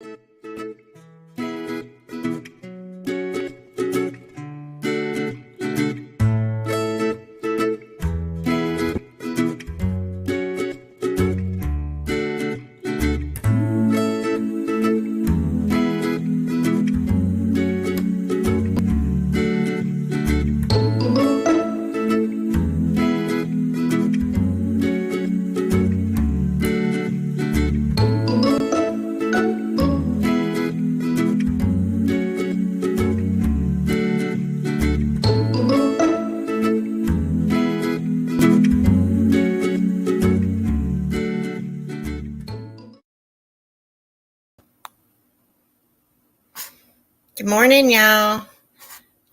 Good morning, y'all.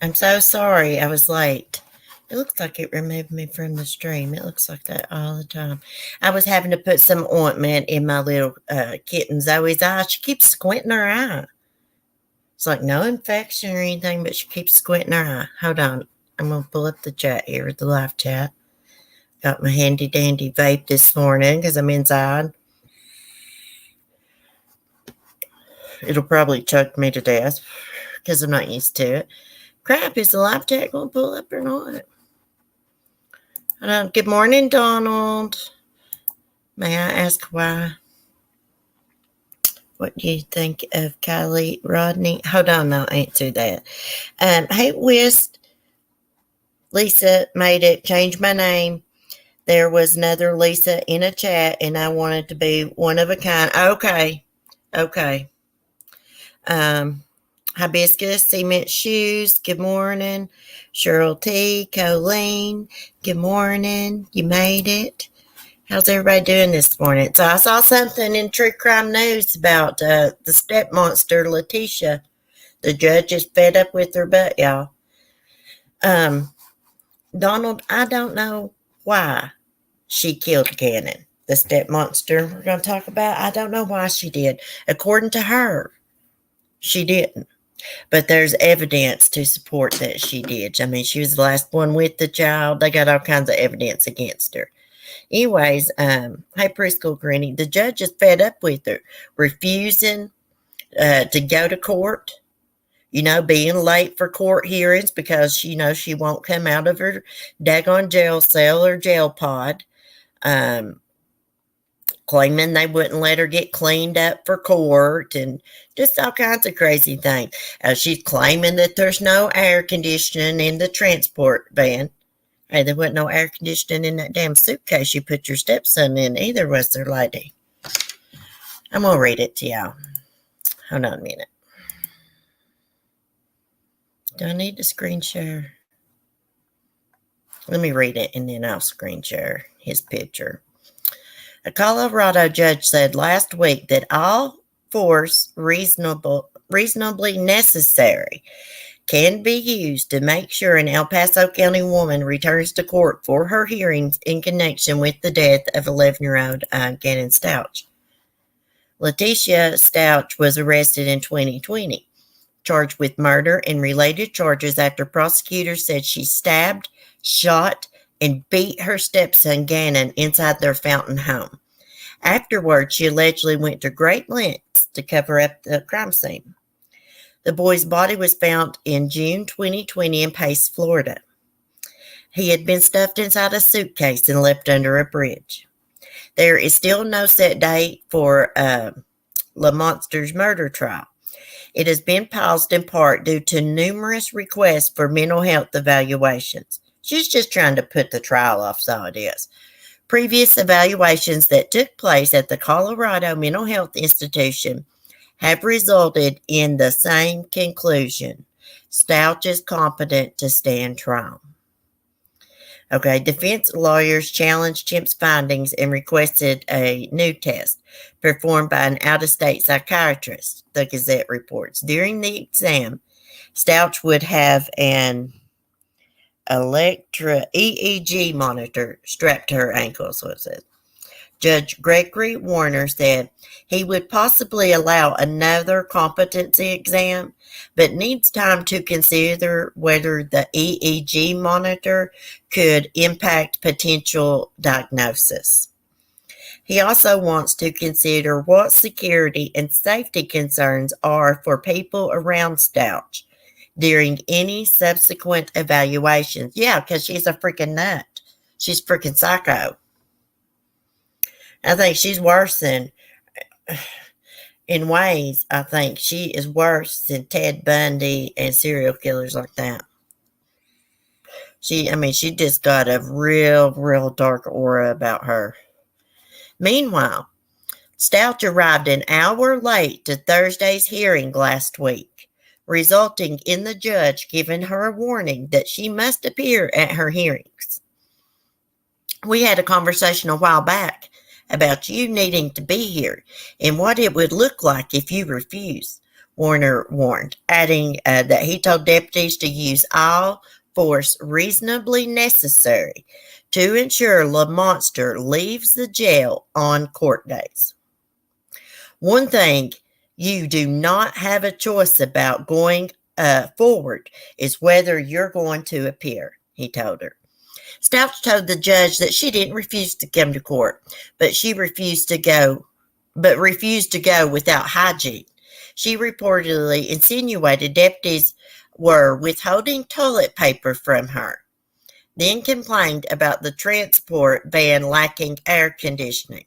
I'm so sorry I was late. It looks like it removed me from the stream. It looks like that all the time. I was having to put some ointment in my little kitten Zoe's eye. She keeps squinting her eye. It's like no infection or anything, but she keeps squinting her eye. Hold on. I'm going to pull up the chat here, the live chat. Got my handy dandy vape this morning because I'm inside. It'll probably choke me to death because I'm not used to it. Crap, is the live chat going to pull up or not? Good morning, Donald. May I ask why? What do you think of Kylie Rodney? Hold on, I'll answer that. Hey, Whist. Lisa made it change my name. There was another Lisa in a chat, and I wanted to be one of a kind. Okay. Hibiscus, Cement Shoes, good morning. Cheryl T, Colleen, good morning. You made it. How's everybody doing this morning? So I saw something in True Crime News about the Stepmonster, Letitia. The judge is fed up with her butt, y'all. Donald, I don't know why she killed Gannon, the Stepmonster we're going to talk about. I don't know why she did. According to her, she didn't. But there's evidence to support that she did. I mean, she was the last one with the child. They got all kinds of evidence against her. Anyways, hey, Preschool Granny, the judge is fed up with her, refusing to go to court, being late for court hearings because, she won't come out of her daggone jail cell or jail pod, claiming they wouldn't let her get cleaned up for court and just all kinds of crazy things. She's claiming that there's no air conditioning in the transport van. Hey, there wasn't no air conditioning in that damn suitcase you put your stepson in either, was there, lady? I'm going to read it to y'all. Hold on a minute. Do I need to screen share? Let me read it and then I'll screen share his picture. A Colorado judge said last week that all force reasonably necessary can be used to make sure an El Paso County woman returns to court for her hearings in connection with the death of 11-year-old Gannon Stauch. Letitia Stauch was arrested in 2020, charged with murder and related charges after prosecutors said she stabbed, shot, and beat her stepson Gannon inside their Fountain home. Afterwards, she allegedly went to great lengths to cover up the crime scene. The boy's body was found in June 2020 in Pace, Florida. He had been stuffed inside a suitcase and left under a bridge. There is still no set date for Monster's murder trial. It has been paused in part due to numerous requests for mental health evaluations. She's just trying to put the trial off, so it is. Previous evaluations that took place at the Colorado Mental Health Institution have resulted in the same conclusion. Stauch is competent to stand trial. Okay, defense lawyers challenged Chimp's findings and requested a new test performed by an out-of-state psychiatrist, the Gazette reports. During the exam, Stauch would have an EEG monitor strapped to her ankle, so it says. Judge Gregory Warner said he would possibly allow another competency exam, but needs time to consider whether the EEG monitor could impact potential diagnosis. He also wants to consider what security and safety concerns are for people around Stauch during any subsequent evaluations. Yeah, because she's a freaking nut. She's freaking psycho. I think she's worse than, in ways, I think she is worse than Ted Bundy and serial killers like that. She just got a real dark aura about her. Meanwhile, Stauch arrived an hour late to Thursday's hearing last week, resulting in the judge giving her a warning that she must appear at her hearings. We had a conversation a while back about you needing to be here and what it would look like if you refuse, Warner warned, adding that he told deputies to use all force reasonably necessary to ensure Stepmonster leaves the jail on court days. One thing you do not have a choice about going forward is whether you're going to appear, he told her. Stauch told the judge that she didn't refuse to come to court, but refused to go without hygiene. She reportedly insinuated deputies were withholding toilet paper from her, then complained about the transport van lacking air conditioning.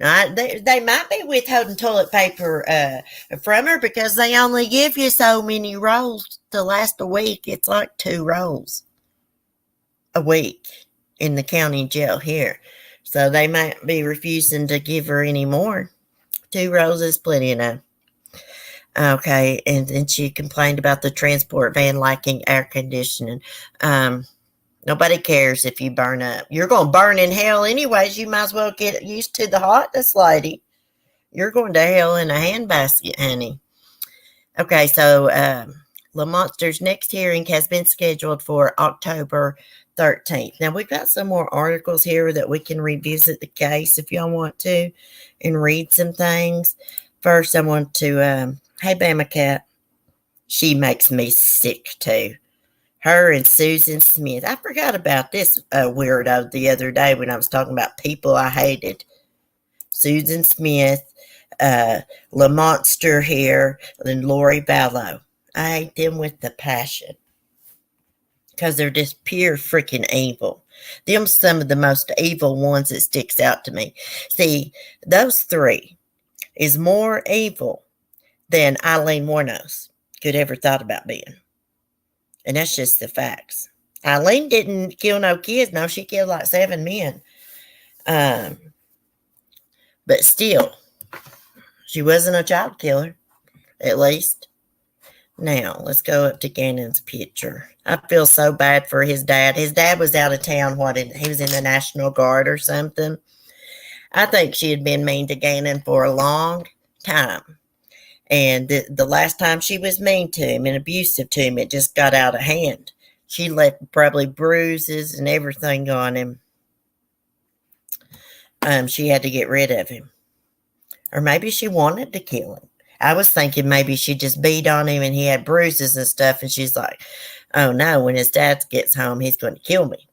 Now, they might be withholding toilet paper from her because they only give you so many rolls to last a week. It's like 2 rolls a week in the county jail here. So they might be refusing to give her any more. 2 rolls is plenty enough. Okay, and then she complained about the transport van lacking air conditioning. Nobody cares if you burn up. You're going to burn in hell anyways. You might as well get used to the hotness, lady. You're going to hell in a handbasket, honey. Okay, so Stepmonster's next hearing has been scheduled for October 13th. Now, we've got some more articles here that we can revisit the case if y'all want to and read some things. First, I want to, hey, Bama Cat. She makes me sick, too. Her and Susan Smith. I forgot about this weirdo the other day when I was talking about people I hated. Susan Smith, Stepmonster here, and Lori Vallow. I hate them with the passion. Because they're just pure freaking evil. Them some of the most evil ones that sticks out to me. See, those 3 is more evil than Eileen Wuornos could ever thought about being. And that's just the facts. Eileen didn't kill no kids. No, she killed like 7 men. But still, she wasn't a child killer, at least. Now, let's go up to Gannon's picture. I feel so bad for his dad. His dad was out of town. He was in the National Guard or something. I think she had been mean to Gannon for a long time. And the last time she was mean to him and abusive to him, it just got out of hand. She left probably bruises and everything on him. She had to get rid of him. Or maybe she wanted to kill him. I was thinking maybe she just beat on him and he had bruises and stuff. And she's like, oh no, when his dad gets home, he's going to kill me.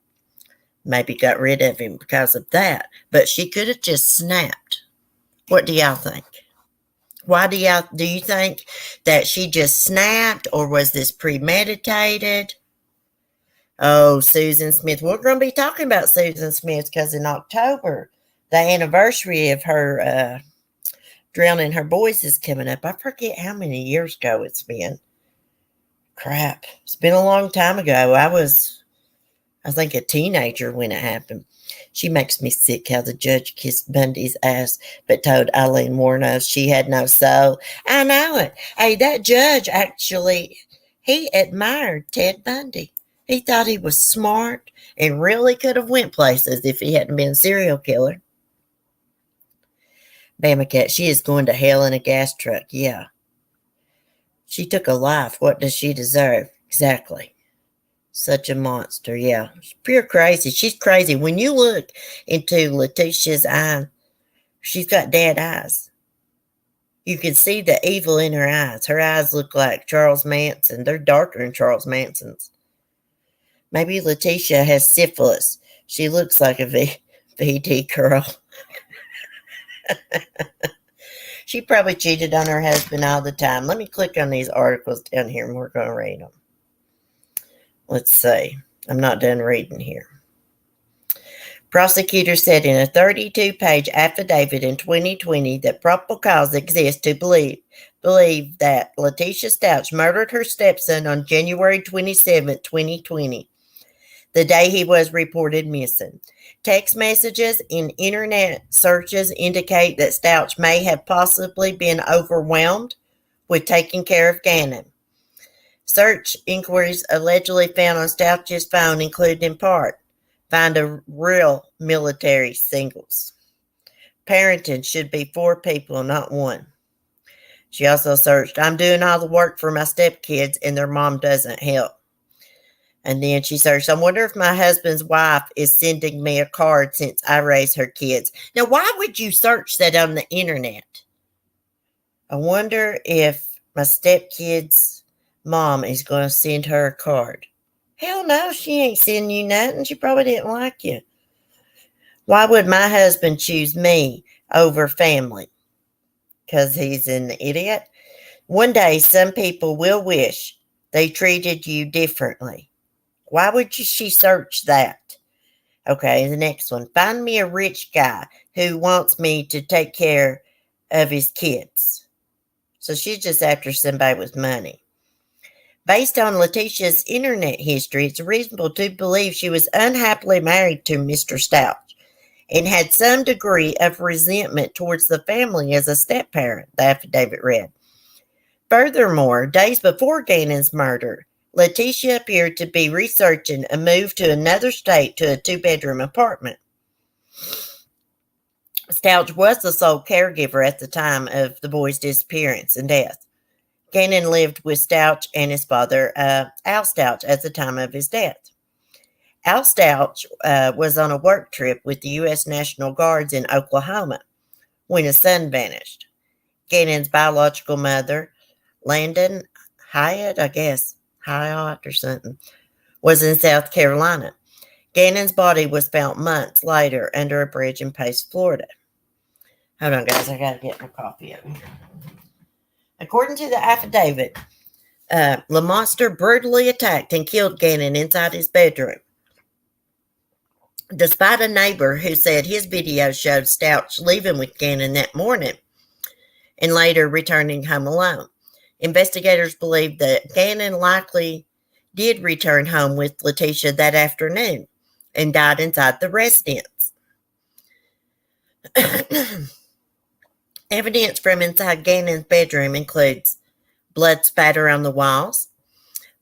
Maybe got rid of him because of that. But she could have just snapped. What do y'all think? Why do you think that she just snapped, or was this premeditated? Oh, Susan Smith. We're going to be talking about Susan Smith because in October, the anniversary of her drowning her boys is coming up. I forget how many years ago it's been. Crap. It's been a long time ago. I think, a teenager when it happened. She makes me sick how the judge kissed Bundy's ass but told Eileen Wuornos she had no soul. I know it. Hey, that judge actually, he admired Ted Bundy. He thought he was smart and really could have went places if he hadn't been a serial killer. Bama Cat, she is going to hell in a gas truck. Yeah. She took a life. What does she deserve? Exactly. Such a monster, yeah. She's pure crazy. She's crazy. When you look into Letitia's eye, she's got dead eyes. You can see the evil in her eyes. Her eyes look like Charles Manson. They're darker than Charles Manson's. Maybe Letitia has syphilis. She looks like a VD girl. She probably cheated on her husband all the time. Let me click on these articles down here and we're going to read them. Let's see. I'm not done reading here. Prosecutor said in a 32-page affidavit in 2020 that probable cause exists to believe that Letitia Stauch murdered her stepson on January 27, 2020, the day he was reported missing. Text messages and internet searches indicate that Stauch may have possibly been overwhelmed with taking care of Gannon. Search inquiries allegedly found on Stauch's phone included in part, find a real military singles. Parenting should be 4 people, not 1. She also searched, I'm doing all the work for my stepkids and their mom doesn't help. And then she searched, I wonder if my husband's wife is sending me a card since I raised her kids. Now, why would you search that on the internet? I wonder if my stepkid's mom is going to send her a card. Hell no, she ain't sending you nothing. She probably didn't like you. Why would my husband choose me over family? Because he's an idiot? One day, some people will wish they treated you differently. Why would she search that? Okay, the next one. Find me a rich guy who wants me to take care of his kids. So she's just after somebody with money. Based on Letitia's internet history, it's reasonable to believe she was unhappily married to Mr. Stauch and had some degree of resentment towards the family as a step-parent, the affidavit read. Furthermore, days before Gannon's murder, Letitia appeared to be researching a move to another state to a 2-bedroom apartment. Stauch was the sole caregiver at the time of the boy's disappearance and death. Gannon lived with Stauch and his father, Al Stauch, at the time of his death. Al Stauch was on a work trip with the U.S. National Guards in Oklahoma when his son vanished. Gannon's biological mother, Landon Hyatt, Hyatt or something, was in South Carolina. Gannon's body was found months later under a bridge in Pace, Florida. Hold on, guys. I got to get my coffee over here. According to the affidavit, Stepmonster brutally attacked and killed Gannon inside his bedroom. Despite a neighbor who said his video showed Stauch leaving with Gannon that morning and later returning home alone. Investigators believe that Gannon likely did return home with Letitia that afternoon and died inside the residence. Evidence from inside Gannon's bedroom includes blood spatter on the walls,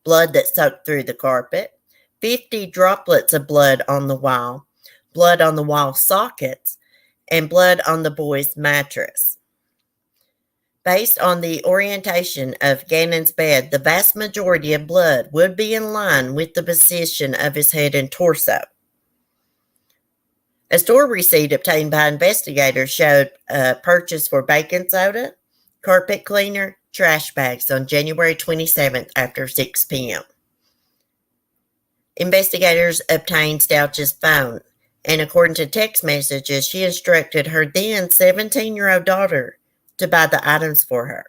blood that soaked through the carpet, 50 droplets of blood on the wall sockets, and blood on the boy's mattress. Based on the orientation of Gannon's bed, the vast majority of blood would be in line with the position of his head and torso. A store receipt obtained by investigators showed a purchase for baking soda, carpet cleaner, trash bags on January 27th after 6 p.m. Investigators obtained Stauch's phone, and according to text messages, she instructed her then 17-year-old daughter to buy the items for her.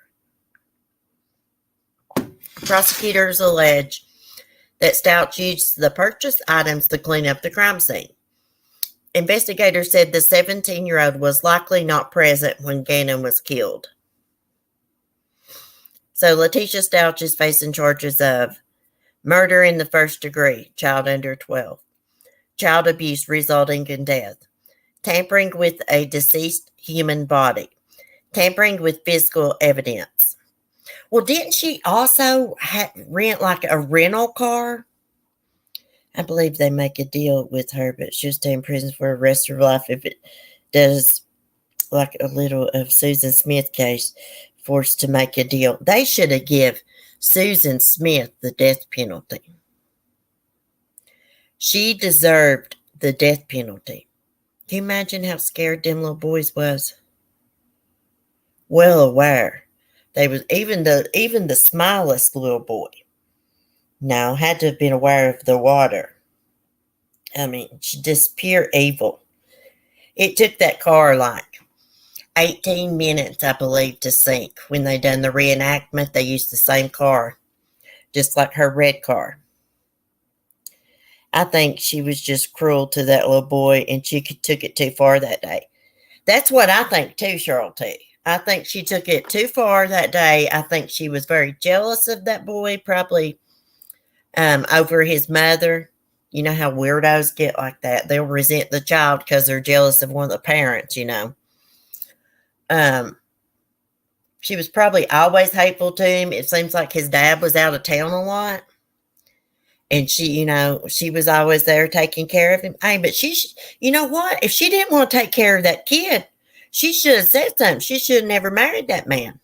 Prosecutors allege that Stauch used the purchased items to clean up the crime scene. Investigators said the 17-year-old was likely not present when Gannon was killed. So Letitia Stauch is facing charges of murder in the first degree, child under 12, child abuse resulting in death, tampering with a deceased human body, tampering with physical evidence. Well, didn't she also rent like a rental car? I believe they make a deal with her, but she'll stay in prison for the rest of her life if it does like a little of Susan Smith case, forced to make a deal. They should have given Susan Smith the death penalty. She deserved the death penalty. Can you imagine how scared them little boys was? Well aware. They was even the smallest little boy. No, had to have been aware of the water. I mean, just pure evil. It took that car like 18 minutes, I believe, to sink. When they done the reenactment, they used the same car, just like her red car. I think she was just cruel to that little boy, and she took it too far that day. That's what I think too, Cheryl, too. I think she took it too far that day. I think she was very jealous of that boy, probably over his mother. You know how weirdos get like that. They'll resent the child because they're jealous of one of the parents, you know. She was probably always hateful to him. It seems like his dad was out of town a lot. And she, you know, she was always there taking care of him. Hey, but you know what? If she didn't want to take care of that kid, she should have said something. She should have never married that man.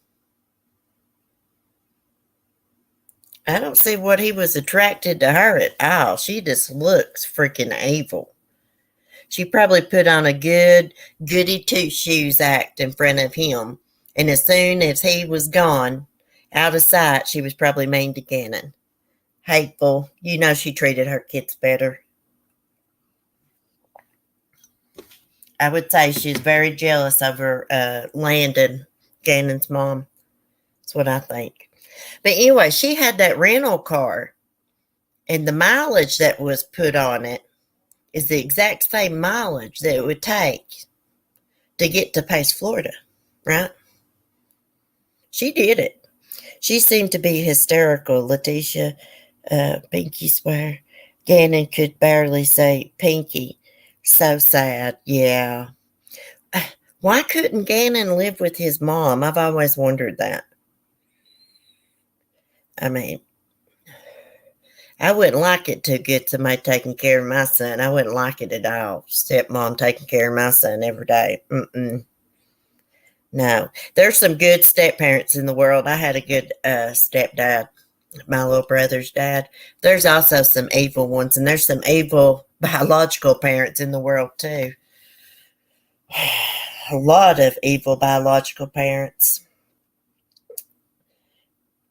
I don't see what he was attracted to her at all. She just looks freaking evil. She probably put on a good goody two shoes act in front of him. And as soon as he was gone, out of sight, she was probably mean to Gannon. Hateful. You know she treated her kids better. I would say she's very jealous over Landon, Gannon's mom. That's what I think. But anyway, she had that rental car, and the mileage that was put on it is the exact same mileage that it would take to get to Pace, Florida, right? She did it. She seemed to be hysterical. Letitia, Pinky swear. Gannon could barely say Pinky. So sad. Yeah. Why couldn't Gannon live with his mom? I've always wondered that. I mean, I wouldn't like it too good, somebody taking care of my son. I wouldn't like it at all. Stepmom taking care of my son every day. No. There's some good step-parents in the world. I had a good stepdad, my little brother's dad. There's also some evil ones, and there's some evil biological parents in the world too. A lot of evil biological parents.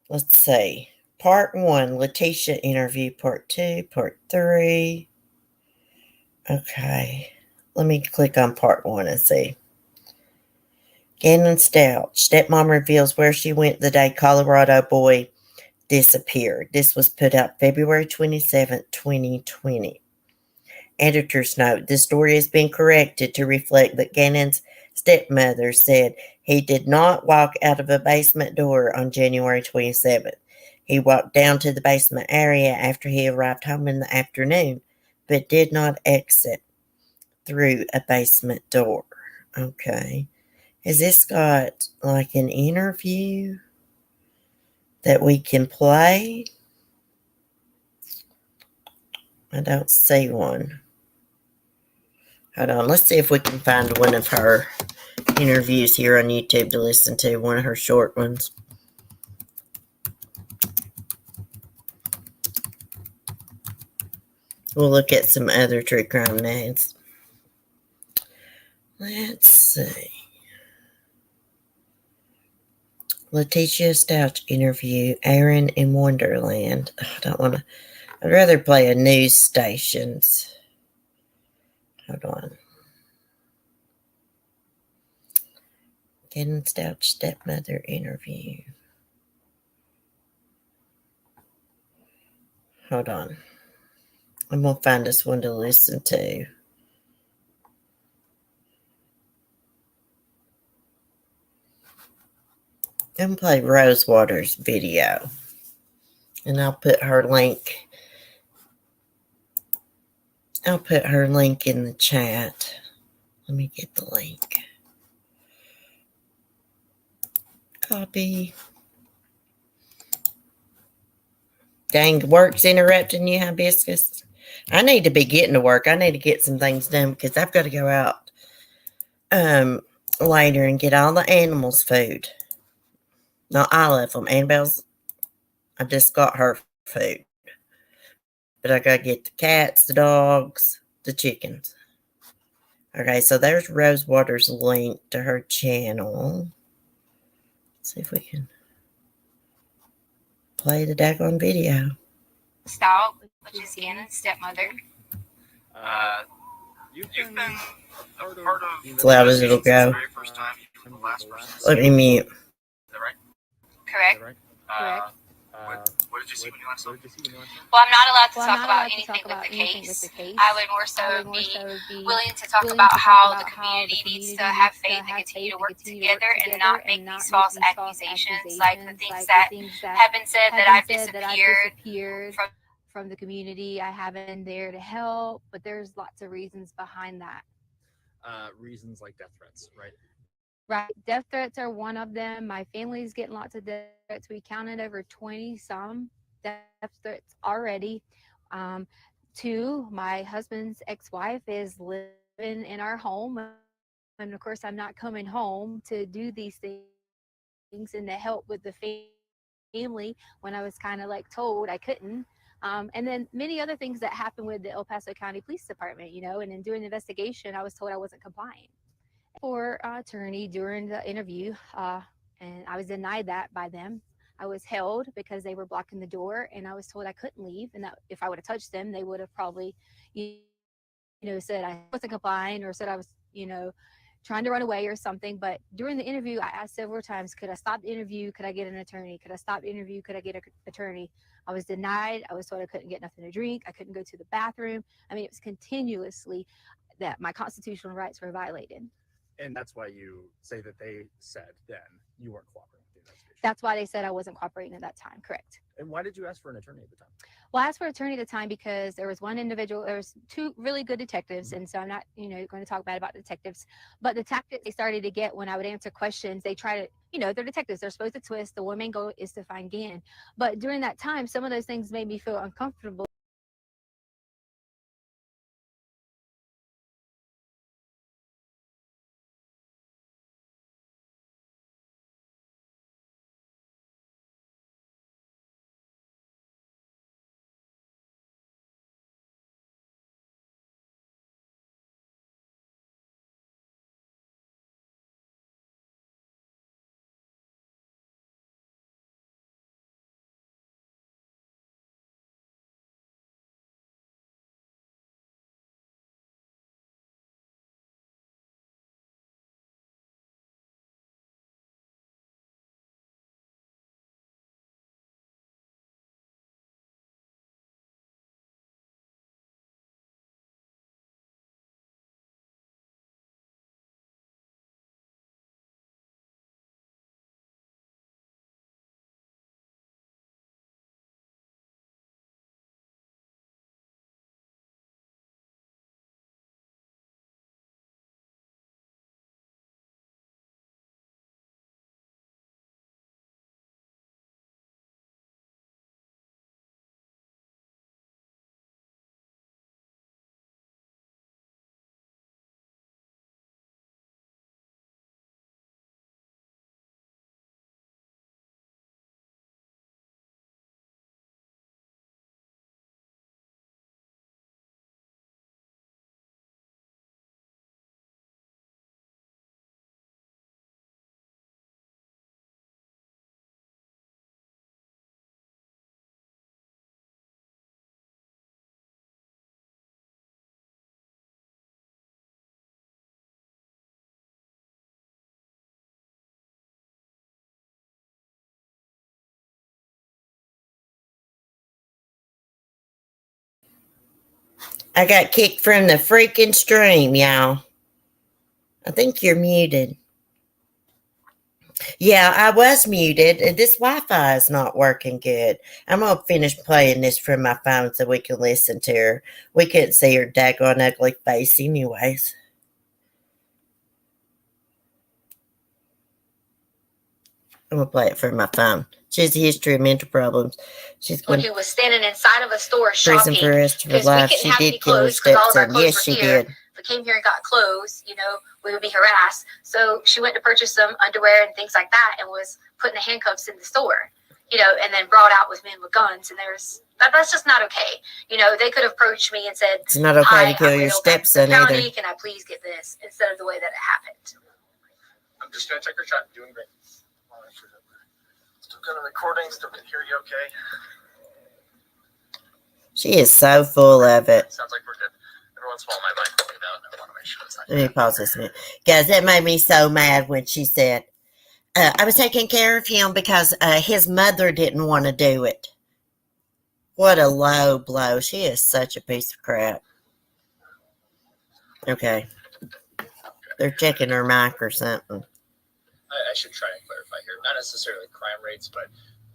Let's see. Part 1, Letitia interview. Part 2, Part 3. Okay. Let me click on Part 1 and see. Gannon Stauch. Stepmom reveals where she went the day Colorado boy disappeared. This was put out February 27th, 2020. Editor's note. This story has been corrected to reflect that Gannon's stepmother said he did not walk out of a basement door on January 27th. He walked down to the basement area after he arrived home in the afternoon, but did not exit through a basement door. Okay. Has this got like an interview that we can play? I don't see one. Hold on. Let's see if we can find one of her interviews here on YouTube to listen to, one of her short ones. We'll look at some other true crime names. Let's see. Letitia Stauch interview, Aaron in Wonderland. I don't want to. I'd rather play a news stations. Hold on. Gannon Stauch stepmother interview. Hold on. I'm going to find us one to listen to. I'm going to play Rosewater's video. And I'll put her link. I'll put her link in the chat. Let me get the link. Copy. Dang, work's interrupting you, Hibiscus. I need to be getting to work. I need to get some things done because I've got to go out later and get all the animals food. Not all of them. Annabelle's, I just got her food. But I got to get the cats, the dogs, the chickens. Okay, so there's Rosewater's link to her channel. Let's see if we can play the daggone video. Stauch, which is Gannon's stepmother. You've been a part of as loud as it'll go. the very first time you Let me mute. Correct. Correct. What did you see when you went? Well, I'm not allowed to talk about anything with the case. I would more so be willing to talk about how the community needs to have faith and continue to work together and not make these false accusations, like the things that have been said that I've disappeared from the community. I haven't been there to help, but there's lots of reasons behind that. Reasons like death threats, right? Right. Death threats are one of them. My family's getting lots of death threats. We counted over 20 some death threats already. Two, my husband's ex-wife is living in our home. And of course, I'm not coming home to do these things and to help with the family when I was kind of like told I couldn't. And then many other things that happened with the El Paso County Police Department, and in doing the investigation, I was told I wasn't complying. For attorney during the interview, and I was denied that by them. I was held because they were blocking the door, and I was told I couldn't leave, and that if I would have touched them, they would have probably, said I wasn't complying or said I was, trying to run away or something. But during the interview, I asked several times, could I stop the interview? Could I get an attorney? Could I stop the interview? Could I get an attorney? I was denied. I was told I couldn't get nothing to drink. I couldn't go to the bathroom. I mean, it was continuously that my constitutional rights were violated. And that's why you say that they said then you weren't cooperating with the investigation. That's why they said I wasn't cooperating at that time. Correct. And why did you ask for an attorney at the time? Well, I asked for an attorney at the time because there was one individual, there was two really good detectives. And so I'm not, going to talk bad about detectives, but the tactics they started to get when I would answer questions, they try to, they're detectives. They're supposed to twist. The one main goal is to find Gannon. But during that time, some of those things made me feel uncomfortable. I got kicked from the freaking stream, y'all. I think you're muted. Yeah, I was muted. This Wi-Fi is not working good. I'm going to finish playing this from my phone so we can listen to her. We couldn't see her daggone ugly face anyways. I'm going to play it from my phone. She has a history of mental problems. She's going who was standing inside of a store prison shopping for the rest of her because we life. couldn't She have any did kill her clothes because all of our stepson. clothes Yes, were she here. did. If we came here and got clothes, we would be harassed. So she went to purchase some underwear and things like that and was putting the handcuffs in the store, and then brought out with men with guns. And that's just not okay. They could have approached me and said, It's not okay "Hi, to kill I'm your Rachel back from stepson the county. either. Can I please get this?" Instead of the way that it happened. I'm just going to check her chat. Doing great. Still got a recording. Still can hear you okay. She is so full of it. Sounds like we're good. Every once in a while, my mic will get out and I want to make Let me pause this a minute. Guys, that made me so mad when she said, I was taking care of him because his mother didn't want to do it. What a low blow. She is such a piece of crap. Okay. They're checking her mic or something. I should try and clarify here. Not necessarily crime rates, but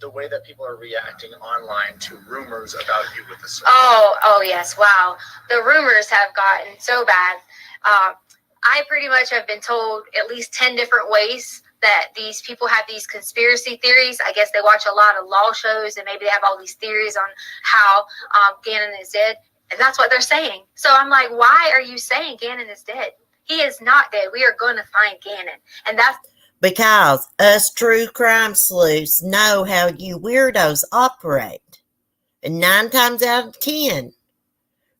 the way that people are reacting online to rumors about you with this. Oh yes, wow. The rumors have gotten so bad. I pretty much have been told at least 10 different ways that these people have these conspiracy theories. I guess they watch a lot of law shows and maybe they have all these theories on how Gannon is dead. And that's what they're saying. So I'm like, why are you saying Gannon is dead? He is not dead. We are going to find Gannon. And that's because us true crime sleuths know how you weirdos operate. And 9 times out of 10,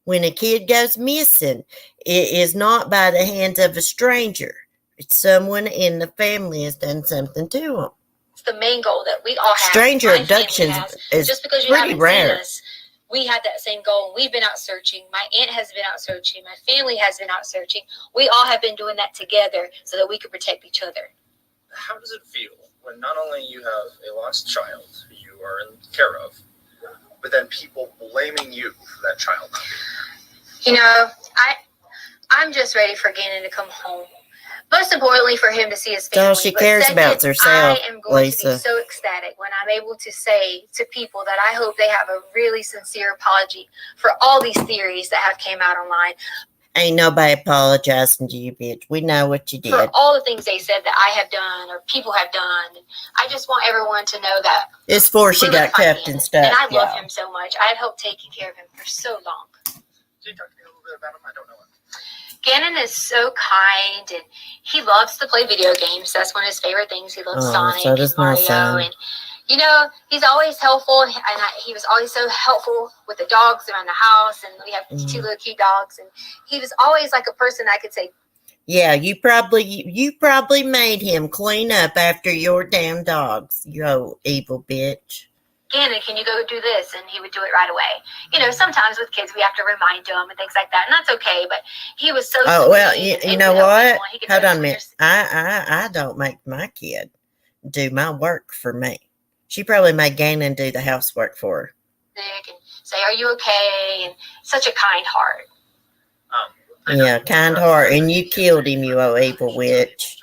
when a kid goes missing, it is not by the hands of a stranger. It's someone in the family has done something to them. It's the main goal that we all have. Stranger abductions is just because you pretty haven't rare. seen us, we had that same goal. We've been out searching. My aunt has been out searching. My family has been out searching. We all have been doing that together so that we could protect each other. How does it feel when not only you have a lost child who you are in care of, but then people blaming you for that child not being there? You know, I'm just ready for Gannon to come home. Most importantly, for him to see his family. That's all she cares about is herself, I am going Lisa. to be so ecstatic when I'm able to say to people that I hope they have a really sincere apology for all these theories that have came out online. Ain't nobody apologizing to you, bitch. We know what you did. For all the things they said that I have done or people have done. And I just want everyone to know that. It's before she got cuffed and stuff. And I love him so much. I've helped taking care of him for so long. Can you talk to me a little bit about him? I don't know him. Gannon is so kind, and he loves to play video games. That's one of his favorite things. He loves Sonic so does and Mario, my son. and you know, he's always helpful. And he was always so helpful with the dogs around the house, and we have 2 little cute dogs. And he was always like a person I could say, yeah, you probably made him clean up after your damn dogs, you old evil bitch. Gannon, can you go do this? And he would do it right away. You know, sometimes with kids, we have to remind them and things like that. And that's okay, but he was so Oh, sweet. well, you know what? Hold on a minute. Sick I don't make my kid do my work for me. She probably made Gannon do the housework for her. and say, are you okay? And such a kind heart. Yeah, kind heart. And you killed him, you old evil witch.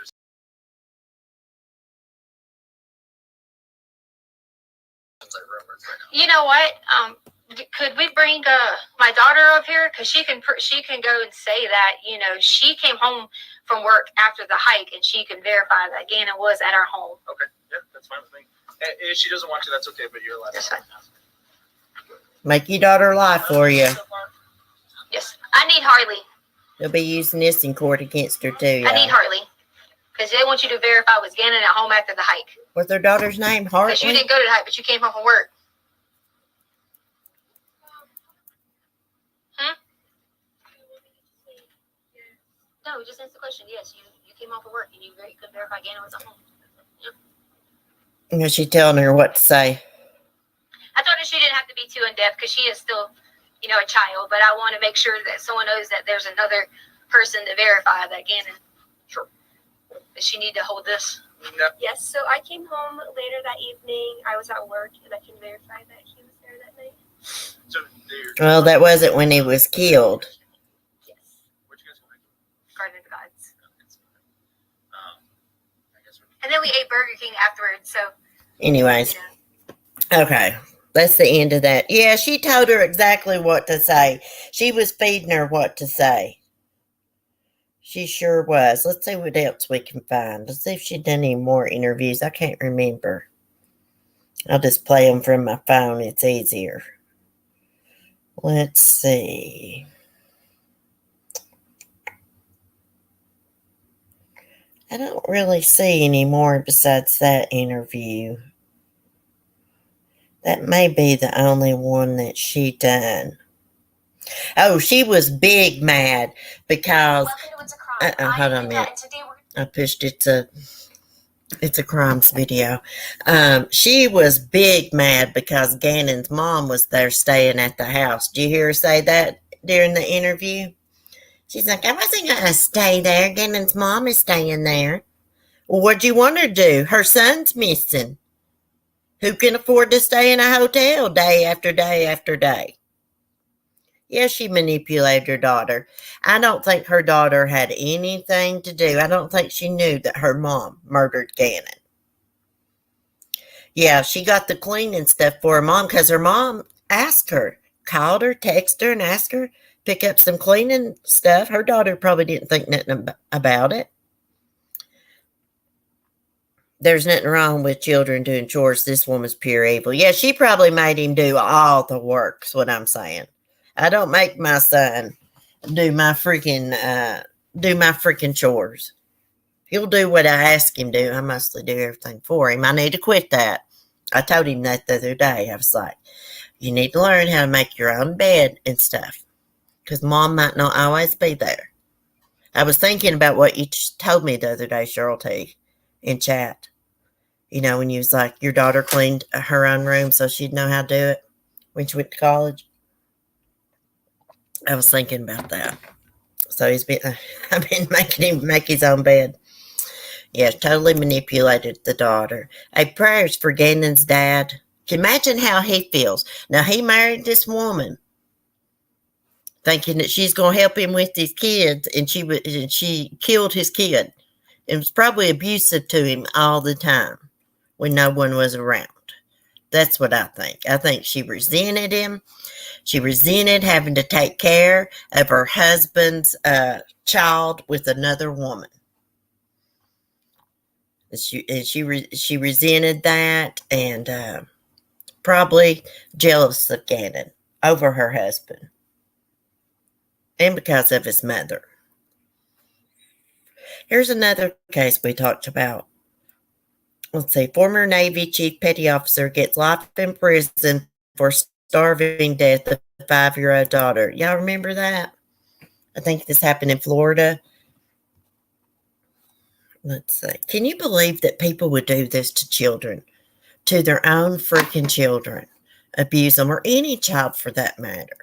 You know what? Could we bring my daughter up here? Because she can go and say that, you know, she came home from work after the hike and she can verify that Gannon was at our home. Okay, yeah, that's fine with me. And if she doesn't want to, that's okay, but you're allowed That's to. fine. Make your daughter lie for you. Yes, I need Harley. They'll be using this in court against her too, I need y'all. Harley. Because they want you to verify was Gannon at home after the hike. What's their daughter's name? Because you Hartley? didn't go to the hike, but you came home from work. No, just answer the question. Yes, you came home from work and you could verify Gannon was at home. Is she telling her what to say? I told her she didn't have to be too in-depth because she is still, you know, a child. But I want to make sure that someone knows that there's another person to verify that Gannon. Sure. Does she need to hold this? No. Yes, so I came home later that evening. I was at work, and I can verify that he was there that night. So Well, that wasn't when he was killed. Yes. Where'd you guys go? Garden of the Gods. I guess And then we ate Burger King afterwards. So, Anyways, you know. okay. That's the end of that. Yeah, she told her exactly what to say. She was feeding her what to say. She sure was. Let's see what else we can find. Let's see if she done any more interviews. I can't remember. I'll just play them from my phone. It's easier. Let's see. I don't really see any more besides that interview. That may be the only one that she done. Oh, she was big mad because hold on a minute. I pushed it's a crimes video. She was big mad because Gannon's mom was there staying at the house. Did you hear her say that during the interview? She's like, I wasn't going to stay there. Gannon's mom is staying there. Well, what'd you want her to do? Her son's missing. Who can afford to stay in a hotel day after day after day? Yeah, she manipulated her daughter. I don't think her daughter had anything to do. I don't think she knew that her mom murdered Gannon. Yeah, she got the cleaning stuff for her mom because her mom asked her, called her, texted her, and asked her pick up some cleaning stuff. Her daughter probably didn't think nothing about it. There's nothing wrong with children doing chores. This woman's pure evil. Yeah, she probably made him do all the work, is what I'm saying. I don't make my son do my freaking chores. He'll do what I ask him to. I mostly do everything for him. I need to quit that. I told him that the other day. I was like, you need to learn how to make your own bed and stuff. Because mom might not always be there. I was thinking about what you told me the other day, Cheryl T, in chat. You know, when you was like, your daughter cleaned her own room so she'd know how to do it when she went to college. I was thinking about that. So I've been making him make his own bed. Yes, totally manipulated the daughter. Hey, prayers for Gannon's dad. Can you imagine how he feels? Now, he married this woman thinking that she's going to help him with his kids, and she killed his kid. It was probably abusive to him all the time when no one was around. That's what I think. I think she resented him. She resented having to take care of her husband's child with another woman. She resented that and probably jealous of Gannon over her husband and because of his mother. Here's another case we talked about. Let's see. Former Navy Chief Petty Officer gets life in prison for starving death of a 5-year-old daughter. Y'all remember that? I think this happened in Florida. Let's see. Can you believe that people would do this to children? To their own freaking children. Abuse them, or any child for that matter.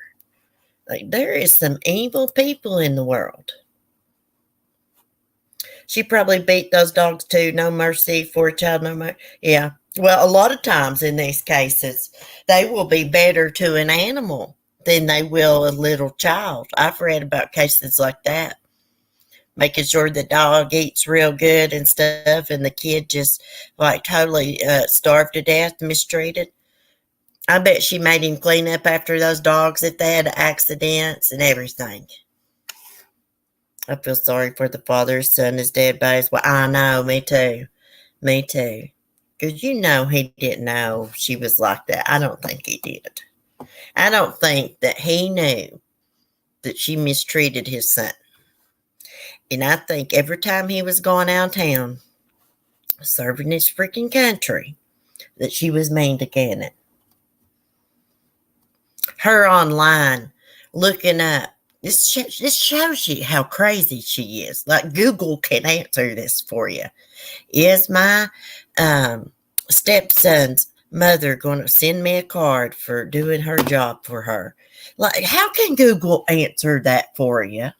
Like, there is some evil people in the world. She probably beat those dogs too. No mercy for a child, no mercy. Yeah. Well, a lot of times in these cases, they will be better to an animal than they will a little child. I've read about cases like that. Making sure the dog eats real good and stuff, and the kid just like totally starved to death, mistreated. I bet she made him clean up after those dogs if they had accidents and everything. I feel sorry for the father. His son is dead by his wife. I know, me too. Me too. Because you know he didn't know she was like that. I don't think he did. I don't think that he knew that she mistreated his son. And I think every time he was going out of town, serving his freaking country, that she was mean to Gannon. Her online, looking up. This shows you how crazy she is. Like, Google can answer this for you. Is my stepson's mother going to send me a card for doing her job for her? Like, how can Google answer that for you?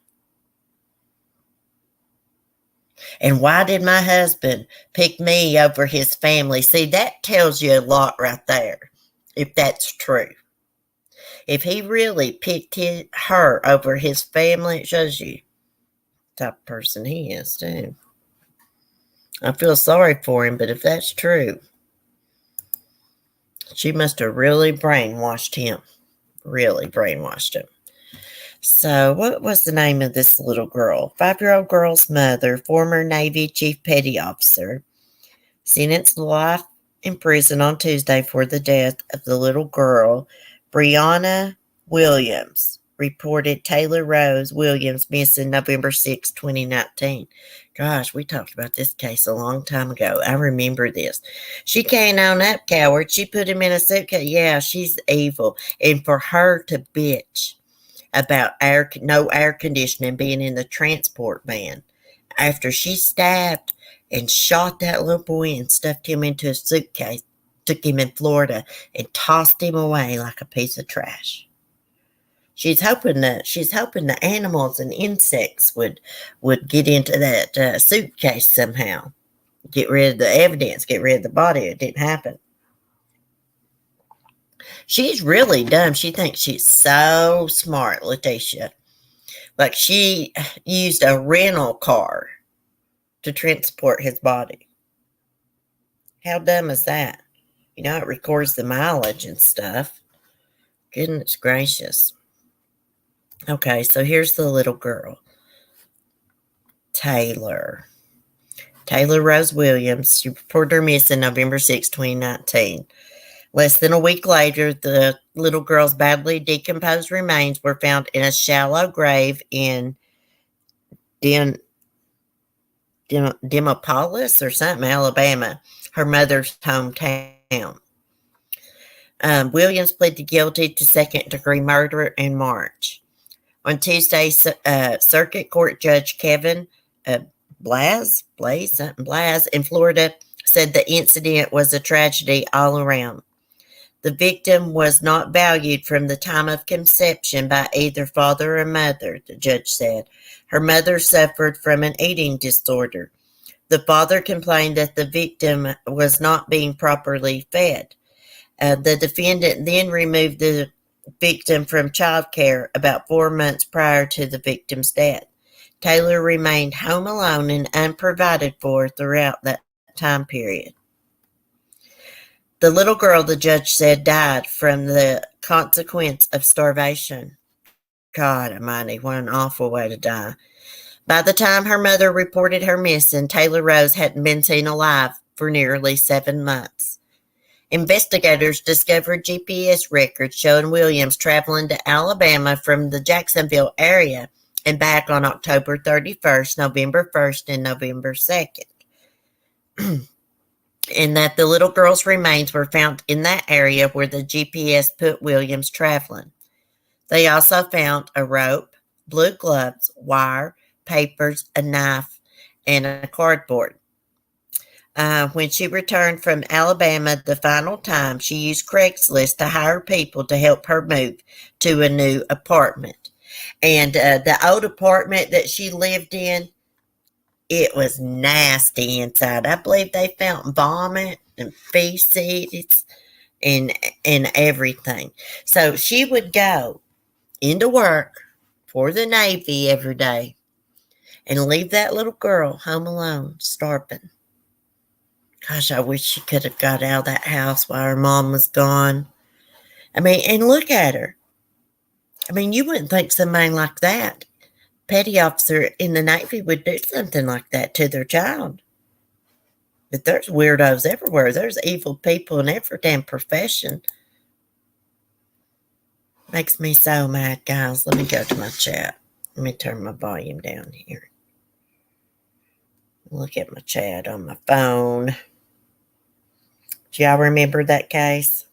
And why did my husband pick me over his family? See, that tells you a lot right there, if that's true. If he really picked her over his family, it shows you the type of person he is, too. I feel sorry for him, but if that's true, she must have really brainwashed him. Really brainwashed him. So, what was the name of this little girl? 5-year-old girl's mother, former Navy Chief Petty Officer, sentenced to life in prison on Tuesday for the death of the little girl, Breonna Williams, reported Taylor Rose Williams missing November 6, 2019. Gosh, we talked about this case a long time ago. I remember this. She came on up, coward. She put him in a suitcase. Yeah, she's evil. And for her to bitch about no air conditioning being in the transport van after she stabbed and shot that little boy and stuffed him into a suitcase, took him in Florida and tossed him away like a piece of trash. She's hoping the animals and insects would get into that suitcase somehow. Get rid of the evidence, get rid of the body. It didn't happen. She's really dumb. She thinks she's so smart, Letitia. Like she used a rental car to transport his body. How dumb is that? You know, it records the mileage and stuff. Goodness gracious. Okay, so here's the little girl. Taylor Rose Williams. She reported her missing November 6, 2019. Less than a week later, the little girl's badly decomposed remains were found in a shallow grave in Demopolis or something, Alabama, her mother's hometown. Williams pleaded guilty to second-degree murder in March. On Tuesday, Circuit Court Judge Kevin Blaze in Florida said the incident was a tragedy all around. The victim was not valued from the time of conception by either father or mother, the judge said. Her mother suffered from an eating disorder. The father complained that the victim was not being properly fed. The defendant then removed the victim from child care about 4 months prior to the victim's death. Taylor remained home alone and unprovided for throughout that time period. The little girl, the judge said, died from the consequence of starvation. God almighty, what an awful way to die. By the time her mother reported her missing, Taylor Rose hadn't been seen alive for nearly 7 months. Investigators discovered GPS records showing Williams traveling to Alabama from the Jacksonville area and back on October 31st, November 1st, and November 2nd. And that the little girl's remains were found in that area where the GPS put Williams traveling. They also found a rope, blue gloves, wire, papers, a knife, and a cardboard. When she returned from Alabama the final time, she used Craigslist to hire people to help her move to a new apartment. And the old apartment that she lived in, it was nasty inside. I believe they found vomit and feces and everything. So she would go into work for the Navy every day and leave that little girl home alone, starving. Gosh, I wish she could have got out of that house while her mom was gone. I mean, and look at her. I mean, you wouldn't think somebody like that, petty officer in the Navy, would do something like that to their child. But there's weirdos everywhere. There's evil people in every damn profession. Makes me so mad, guys. Let me go to my chat. Let me turn my volume down here. Look at my chat on my phone. Do y'all remember that case?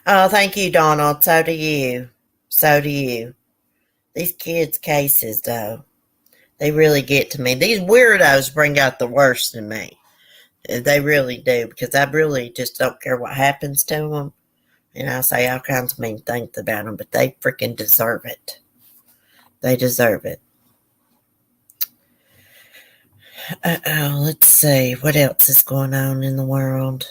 Oh, thank you, Donald. So do you. So do you. These kids' cases, though, they really get to me. These weirdos bring out the worst in me. They really do, because I really just don't care what happens to them. And I say all kinds of mean things about them, but they freaking deserve it. They deserve it. Let's see. What else is going on in the world?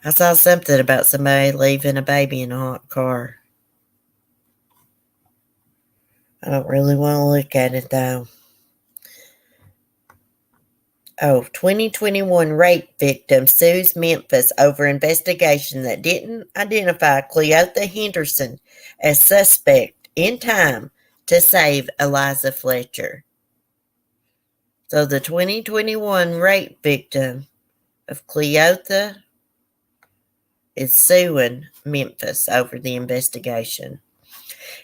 I saw something about somebody leaving a baby in a hot car. I don't really want to look at it, though. Oh, 2021 rape victim sues Memphis over investigation that didn't identify Cleotha Henderson as suspect in time to save Eliza Fletcher. So the 2021 rape victim of Cleotha is suing Memphis over the investigation.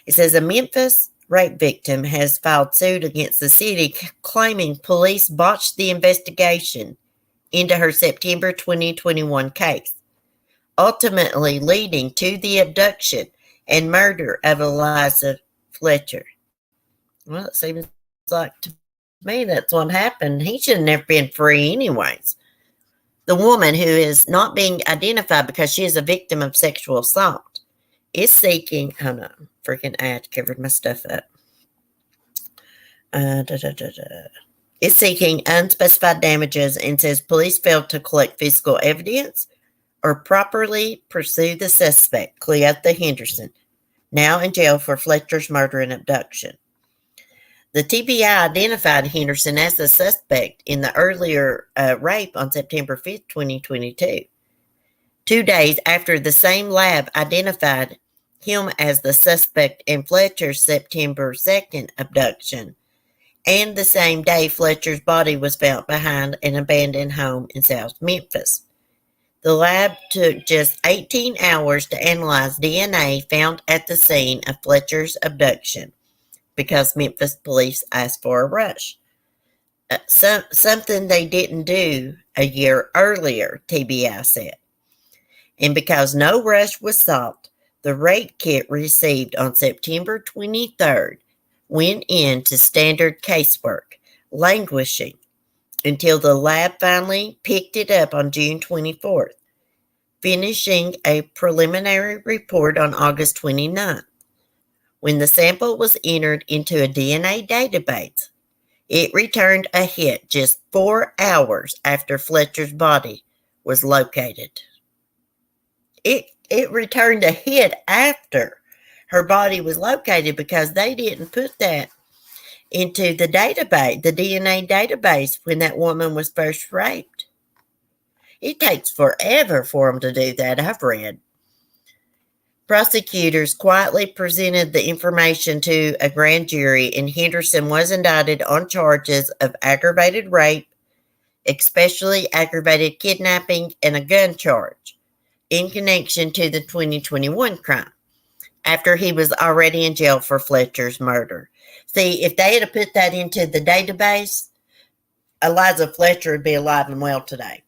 It says a Memphis rape victim has filed suit against the city claiming police botched the investigation into her September 2021 case, ultimately leading to the abduction and murder of Eliza Fletcher. Well, it seems like to me, that's what happened. He should have never been free anyways. The woman, who is not being identified because she is a victim of sexual assault, is seeking, hold on, freaking ad covered my stuff up. Is seeking unspecified damages and says police failed to collect physical evidence or properly pursue the suspect, Cleotha Henderson, now in jail for Fletcher's murder and abduction. The TBI identified Henderson as the suspect in the earlier rape on September 5th, 2022. 2 days after the same lab identified him as the suspect in Fletcher's September 2nd abduction, and the same day Fletcher's body was found behind an abandoned home in South Memphis. The lab took just 18 hours to analyze DNA found at the scene of Fletcher's abduction, because Memphis police asked for a rush. Something they didn't do a year earlier, TBI said. And because no rush was sought, the rape kit received on September 23rd went into standard casework, languishing until the lab finally picked it up on June 24th, finishing a preliminary report on August 29th. When the sample was entered into a DNA database, it returned a hit just 4 hours after Fletcher's body was located. It returned a hit after her body was located because they didn't put that into the database, the DNA database, when that woman was first raped. It takes forever for them to do that, I've read. Prosecutors quietly presented the information to a grand jury, and Henderson was indicted on charges of aggravated rape, especially aggravated kidnapping, and a gun charge in connection to the 2021 crime, after he was already in jail for Fletcher's murder. See, if they had put that into the database, Eliza Fletcher would be alive and well today,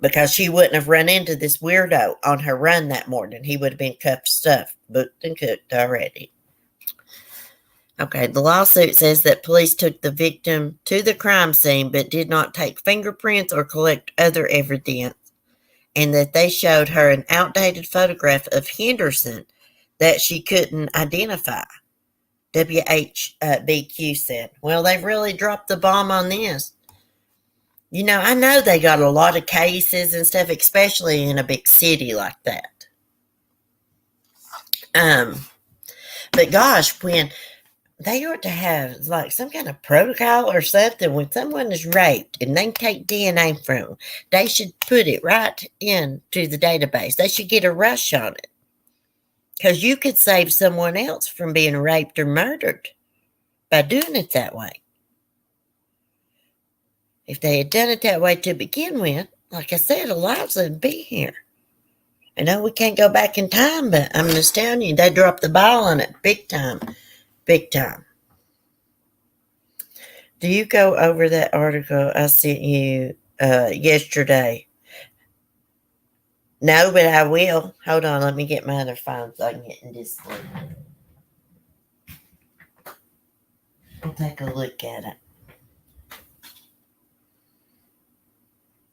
because she wouldn't have run into this weirdo on her run that morning. He would have been cuffed, stuffed, booked, and cooked already. Okay, the lawsuit says that police took the victim to the crime scene but did not take fingerprints or collect other evidence, and that they showed her an outdated photograph of Henderson that she couldn't identify, WHBQ said. Well, they've really dropped the bomb on this. You know, I know they got a lot of cases and stuff, especially in a big city like that. But gosh, when they ought to have like some kind of protocol or something, when someone is raped and they take DNA from them, they should put it right into the database. They should get a rush on it, because you could save someone else from being raped or murdered by doing it that way. If they had done it that way to begin with, like I said, Eliza would be here. I know we can't go back in time, but I'm just telling you, they dropped the ball on it big time. Big time. Do you go over that article I sent you yesterday? No, but I will. Hold on, let me get my other phone so I can get in Discord. I'll take a look at it.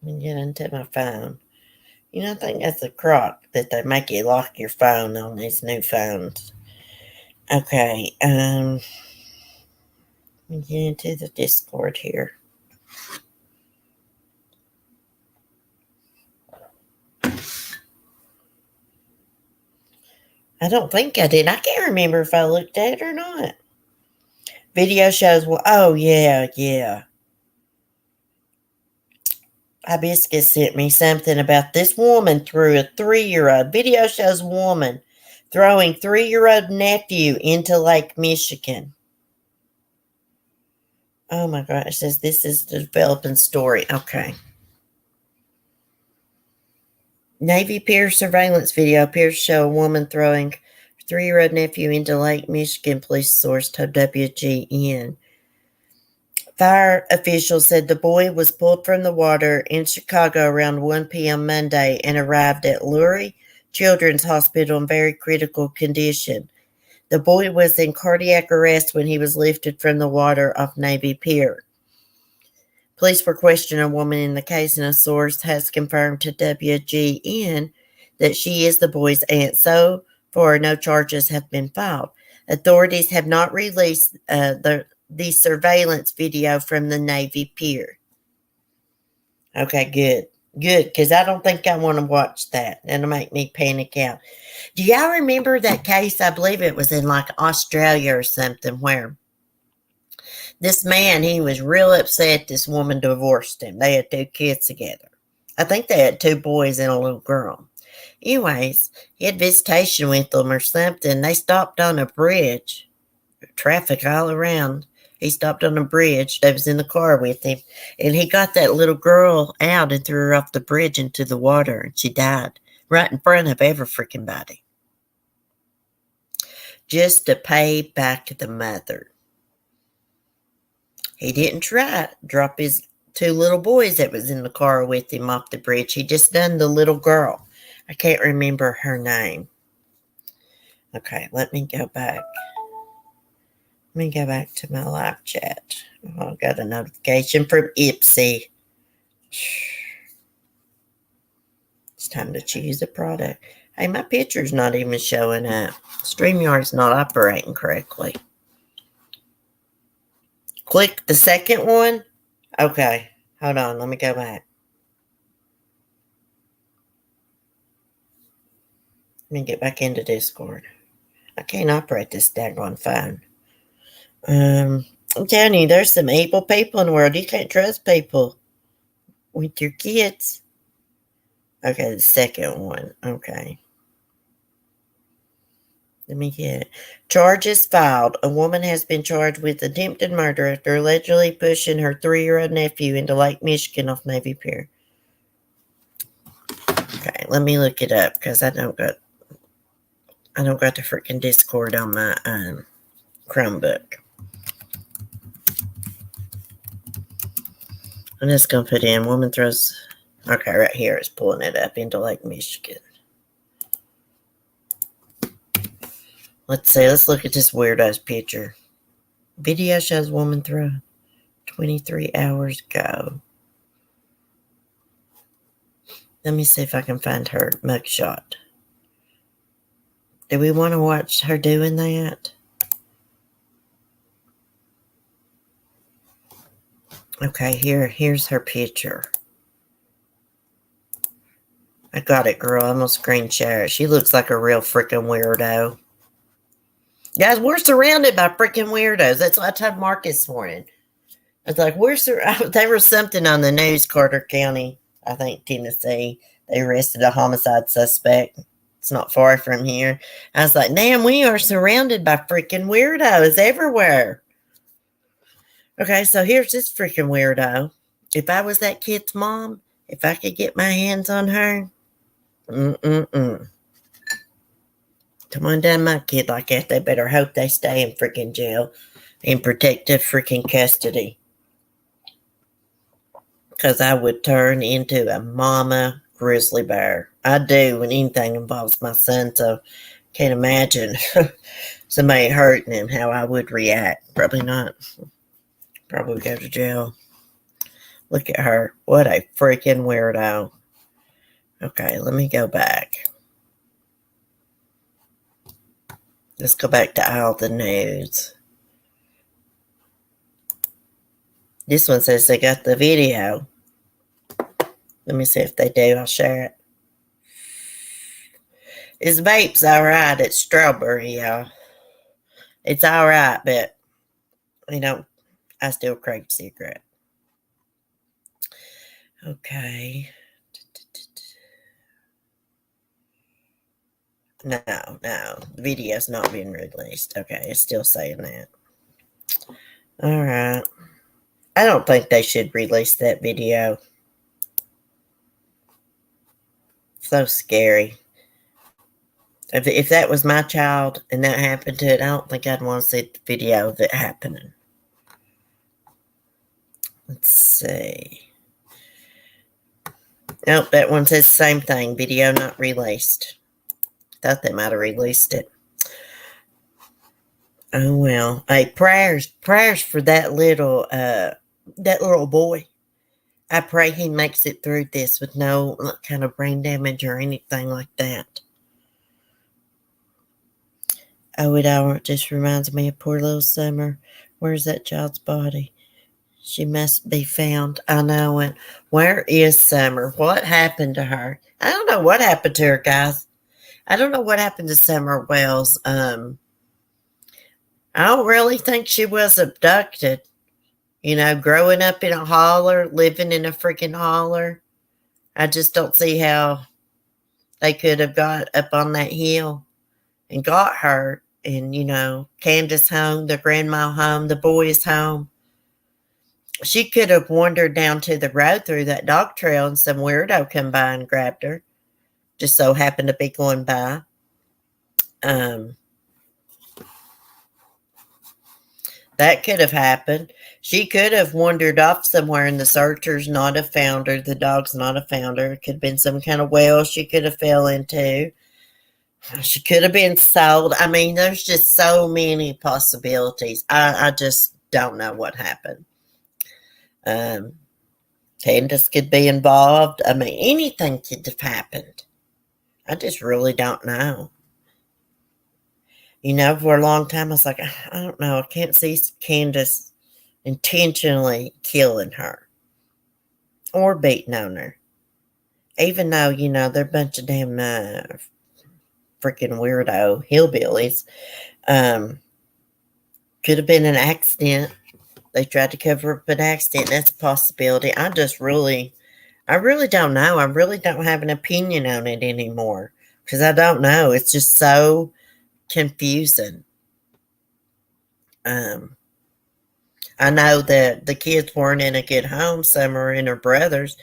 Let me get into my phone. You know, I think that's a crock that they make you lock your phone on these new phones. Okay, let me get into the Discord here. I don't think I did. I can't remember if I looked at it or not. Video shows, well, oh, yeah. Hibiscus sent me something about this woman threw a 3-year-old. Video shows woman throwing 3-year-old nephew into Lake Michigan. Oh my God, it says this is the developing story. Okay. Navy Pier surveillance video appears to show a woman throwing her 3-year-old nephew into Lake Michigan, police source told WGN. Fire officials said the boy was pulled from the water in Chicago around 1 p.m. Monday and arrived at Lurie Children's Hospital in very critical condition. The boy was in cardiac arrest when he was lifted from the water off Navy Pier. Police were questioning a woman in the case, and a source has confirmed to WGN that she is the boy's aunt. So far, no charges have been filed. Authorities have not released the surveillance video from the Navy Pier. Okay, good. Good, because I don't think I want to watch that. That'll make me panic out. Do y'all remember that case? I believe it was in like Australia or something, where this man, he was real upset this woman divorced him. They had 2 kids together. I think they had 2 boys and a little girl. Anyways, he had visitation with them or something. They stopped on a bridge. Traffic all around. He stopped on a bridge. They was in the car with him. And he got that little girl out and threw her off the bridge into the water. And she died right in front of every freaking body. Just to pay back the mother. He didn't try to drop his 2 little boys that was in the car with him off the bridge. He just done the little girl. I can't remember her name. Okay, let me go back. Let me go back to my live chat. Oh, I got a notification from Ipsy. It's time to choose a product. Hey, my picture's not even showing up. StreamYard's not operating correctly. Click the second one. Okay, hold on. Let me go back. Let me get back into Discord. I can't operate this daggone phone. I'm telling you, there's some evil people in the world. You can't trust people with your kids. Okay, the second one. Okay. Let me get it. Charges filed. A woman has been charged with attempted murder after allegedly pushing her 3-year-old nephew into Lake Michigan off Navy Pier. Okay, let me look it up because I don't got the freaking Discord on my Chromebook. I'm just gonna put in woman throws. Okay, right here it's pulling it up into Lake Michigan. Let's see. Let's look at this weirdo's picture. Video shows woman throw 23 hours ago. Let me see if I can find her mugshot. Do we want to watch her doing that? Okay, here's her picture. I got it, girl. I'm going to screen share it. She looks like a real freaking weirdo. Guys, we're surrounded by freaking weirdos. That's what I told Mark this morning. I was like, there was something on the news, Carter County, I think, Tennessee. They arrested a homicide suspect. It's not far from here. I was like, damn, we are surrounded by freaking weirdos everywhere. Okay, so here's this freaking weirdo. If I was that kid's mom, if I could get my hands on her, Someone done my kid like that, they better hope they stay in freaking jail in protective freaking custody. Because I would turn into a mama grizzly bear. I do when anything involves my son, so can't imagine somebody hurting him, how I would react. Probably not. Probably go to jail. Look at her. What a freaking weirdo. Okay, let me go back. Let's go back to all the news. This one says they got the video. Let me see if they do. I'll share it. His vape's alright. It's strawberry, y'all. It's alright, but, I still crave a cigarette. Okay. No, the video's not being released. Okay, it's still saying that. Alright. I don't think they should release that video. So scary. If that was my child and that happened to it, I don't think I'd want to see the video of it happening. Let's see. Nope, that one says the same thing. Video not released. Thought they might have released it. Oh well. Hey, prayers for that little boy. I pray he makes it through this with no kind of brain damage or anything like that. Oh, it just reminds me of poor little Summer. Where's that child's body? She must be found. I know it. Where is Summer? What happened to her? I don't know what happened to her, guys. I don't know what happened to Summer Wells. I don't really think she was abducted. Growing up in a holler, living in a freaking holler. I just don't see how they could have got up on that hill and got her. And, Candace home, the grandma home, the boys home. She could have wandered down to the road through that dog trail and some weirdo come by and grabbed her. Just so happened to be going by. That could have happened. She could have wandered off somewhere and the searchers not have found her. The dog's not have found her. It could have been some kind of well she could have fell into. She could have been sold. I mean, there's just so many possibilities. I just don't know what happened. Candace could be involved. I mean, anything could have happened. I just really don't know. For a long time, I was like, I don't know. I can't see Candace intentionally killing her or beating on her. Even though, they're a bunch of damn freaking weirdo hillbillies. Could have been an accident. They tried to cover up an accident. That's a possibility. I really don't know. I really don't have an opinion on it anymore because I don't know. It's just so confusing. I know that the kids weren't in a good home. Summer and her brothers.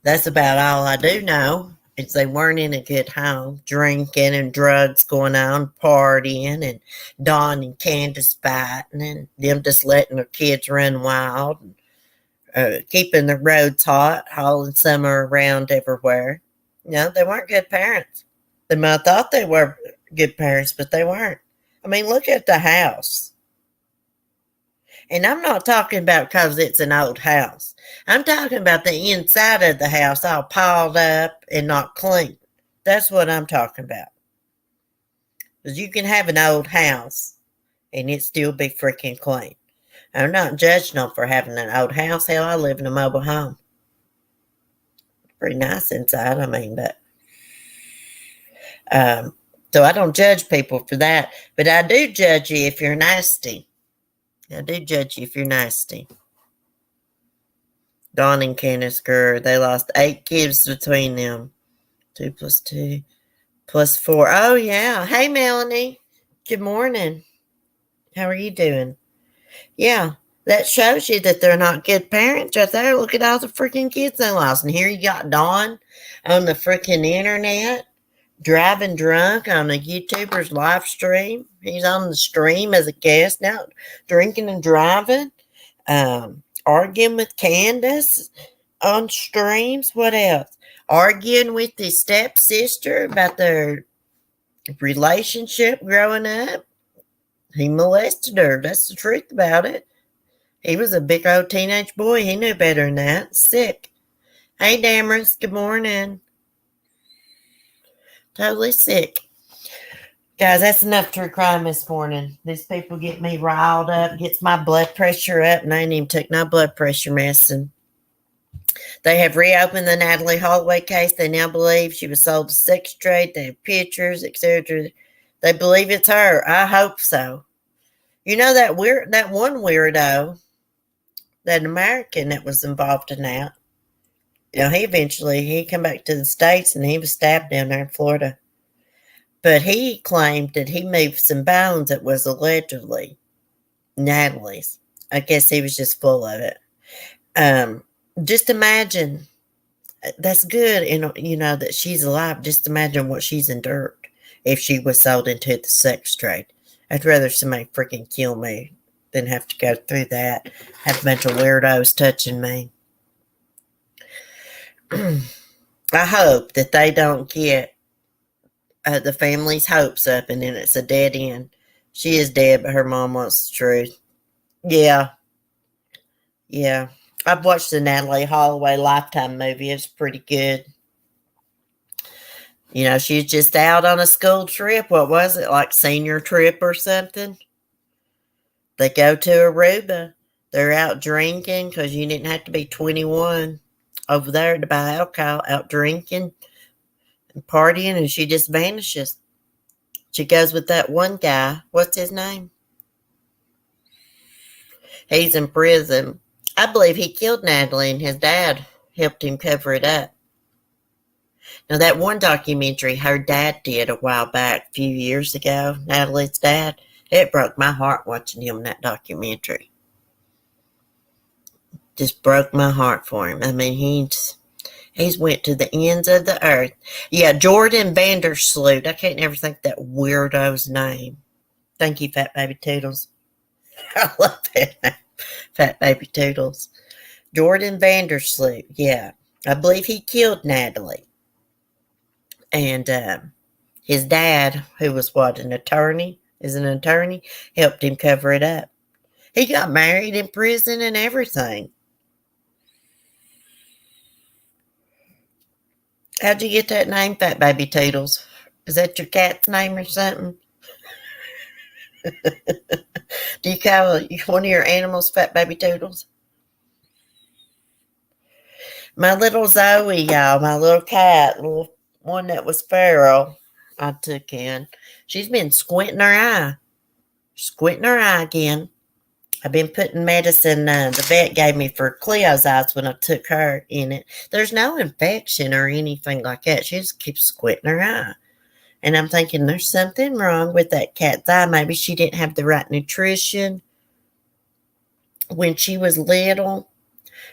That's about all I do know. Is they weren't in a good home, drinking and drugs going on, partying, and Dawn and Candace fighting, and them just letting their kids run wild, and keeping the roads hot, hauling Summer around everywhere. They weren't good parents. They might have thought they were good parents, but they weren't. I mean, look at the house. And I'm not talking about because it's an old house. I'm talking about the inside of the house all piled up and not clean. That's what I'm talking about. Because you can have an old house and it still be freaking clean. I'm not judging them for having an old house. Hell, I live in a mobile home. Pretty nice inside, I mean, but... so I don't judge people for that. But I do judge you if you're nasty. I do judge you if you're nasty. Dawn and Candace Gurr, they lost 8 kids between them. 2 plus 2 plus 4. Oh, yeah. Hey, Melanie. Good morning. How are you doing? Yeah, that shows you that they're not good parents right there. Look at all the freaking kids they lost. And here you got Dawn on the freaking internet driving drunk on a YouTuber's live stream. He's on the stream as a guest now, drinking and driving, arguing with Candace on streams. What else? Arguing with his stepsister about their relationship growing up. He molested her. That's the truth about it. He was a big old teenage boy. He knew better than that. Sick. Hey, Damaris. Good morning. Totally sick. Guys, that's enough true crime this morning. These people get me riled up, gets my blood pressure up, and I ain't even took no blood pressure medicine. They have reopened the Natalie Holloway case. They now believe she was sold to sex trade. They have pictures, etc. They believe it's her. I hope so. That one weirdo, that American that was involved in that. He came back to the States and he was stabbed down there in Florida. But he claimed that he moved some bones that was allegedly Natalie's. I guess he was just full of it. Just imagine, that's good, that she's alive. Just imagine what she's endured if she was sold into the sex trade. I'd rather somebody freaking kill me than have to go through that, have a bunch of weirdos touching me. I hope that they don't get the family's hopes up and then it's a dead end. She is dead, but her mom wants the truth. Yeah. Yeah. I've watched the Natalie Holloway Lifetime movie. It's pretty good. You know, she's just out on a school trip. What was it? Like senior trip or something? They go to Aruba. They're out drinking because you didn't have to be 21 over there to buy alcohol. Out drinking and partying, and she just vanishes. She goes with that one guy. What's his name? He's in prison. I believe he killed Natalie, and his dad helped him cover it up. Now, that one documentary her dad did a while back, a few years ago, Natalie's dad, it broke my heart watching him in that documentary. Just broke my heart for him. I mean, he's went to the ends of the earth. Yeah, Jordan Vandersloot. I can't never think that weirdo's name. Thank you, Fat Baby Toodles. I love that name, Fat Baby Toodles. Jordan Vandersloot. Yeah, I believe he killed Natalie. And his dad, who was an attorney, helped him cover it up. He got married in prison and everything. How'd you get that name, Fat Baby Toodles? Is that your cat's name or something? Do you call one of your animals Fat Baby Toodles? My little Zoe, y'all, my little cat, little one that was feral, I took in. She's been squinting her eye. Squinting her eye again. I've been putting medicine the vet gave me for Cleo's eyes when I took her in it. There's no infection or anything like that. She just keeps squinting her eye. And I'm thinking there's something wrong with that cat's eye. Maybe she didn't have the right nutrition when she was little.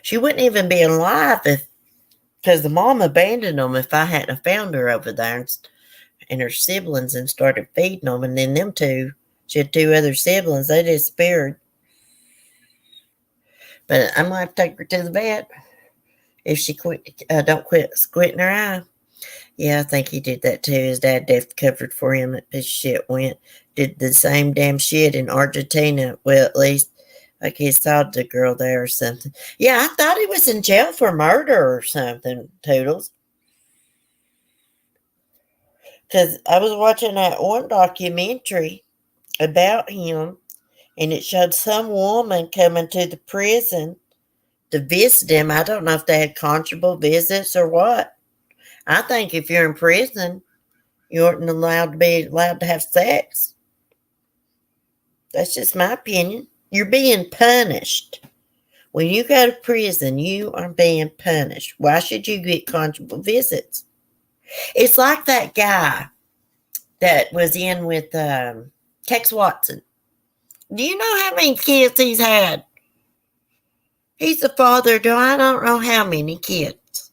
She wouldn't even be alive because the mom abandoned them if I hadn't found her over there and her siblings and started feeding them. And then them two, she had two other siblings, they disappeared. But I'm going to have to take her to the vet if she don't quit squinting her eye. Yeah, I think he did that too. His dad covered for him. His shit went. Did the same damn shit in Argentina. Well, at least like he saw the girl there or something. Yeah, I thought he was in jail for murder or something, Toodles. Because I was watching that one documentary about him, and it showed some woman coming to the prison to visit him. I don't know if they had conjugal visits or what. I think if you're in prison, you aren't allowed to have sex. That's just my opinion. You're being punished. When you go to prison, you are being punished. Why should you get conjugal visits? It's like that guy that was in with Tex Watson. Do you know how many kids he's had? He's the father to I don't know how many kids.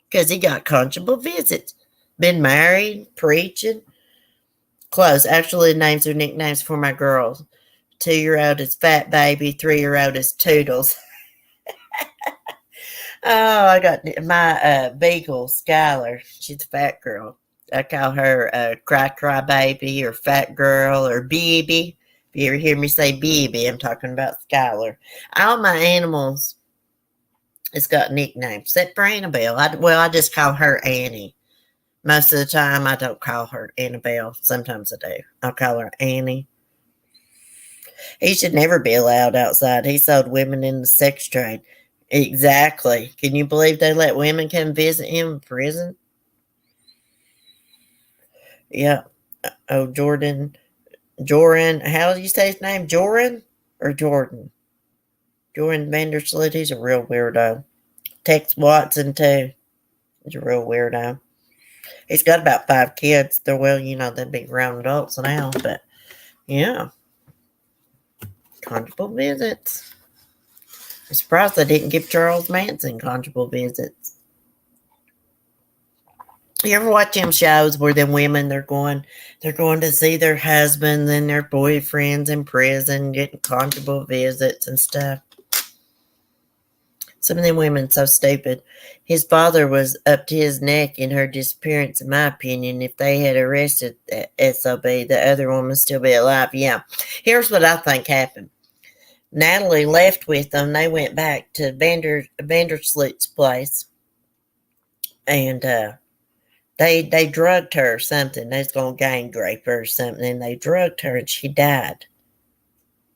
Because he got conjugal visits. Been married, preaching. Close. Actually, the names are nicknames for my girls. 2-year-old is Fat Baby. 3-year-old is Toodles. Oh, I got my beagle, Skylar. She's a fat girl. I call her Cry Baby or Fat Girl or Baby. If you ever hear me say baby, I'm talking about Skylar. All my animals has got nicknames, except for Annabelle. I just call her Annie. Most of the time, I don't call her Annabelle. Sometimes I do. I'll call her Annie. He should never be allowed outside. He sold women in the sex trade. Exactly. Can you believe they let women come visit him in prison? Yeah. Oh, Joran. How do you say his name? Joran or Jordan? Jordan Vandersloot. He's a real weirdo. Tex Watson, too. He's a real weirdo. He's got about 5 kids. They're, they'd be grown adults now, but yeah. Conjugal visits. I'm surprised they didn't give Charles Manson conjugal visits. You ever watch them shows where them women they're going to see their husbands and their boyfriends in prison, getting conjugal visits and stuff? Some of them women so stupid. His father was up to his neck in her disappearance, in my opinion. If they had arrested that SOB, the other woman would still be alive. Yeah. Here's what I think happened. Natalie left with them. They went back to Vandersloot's place. And they drugged her or something. They was going to gang rape her or something. And they drugged her and she died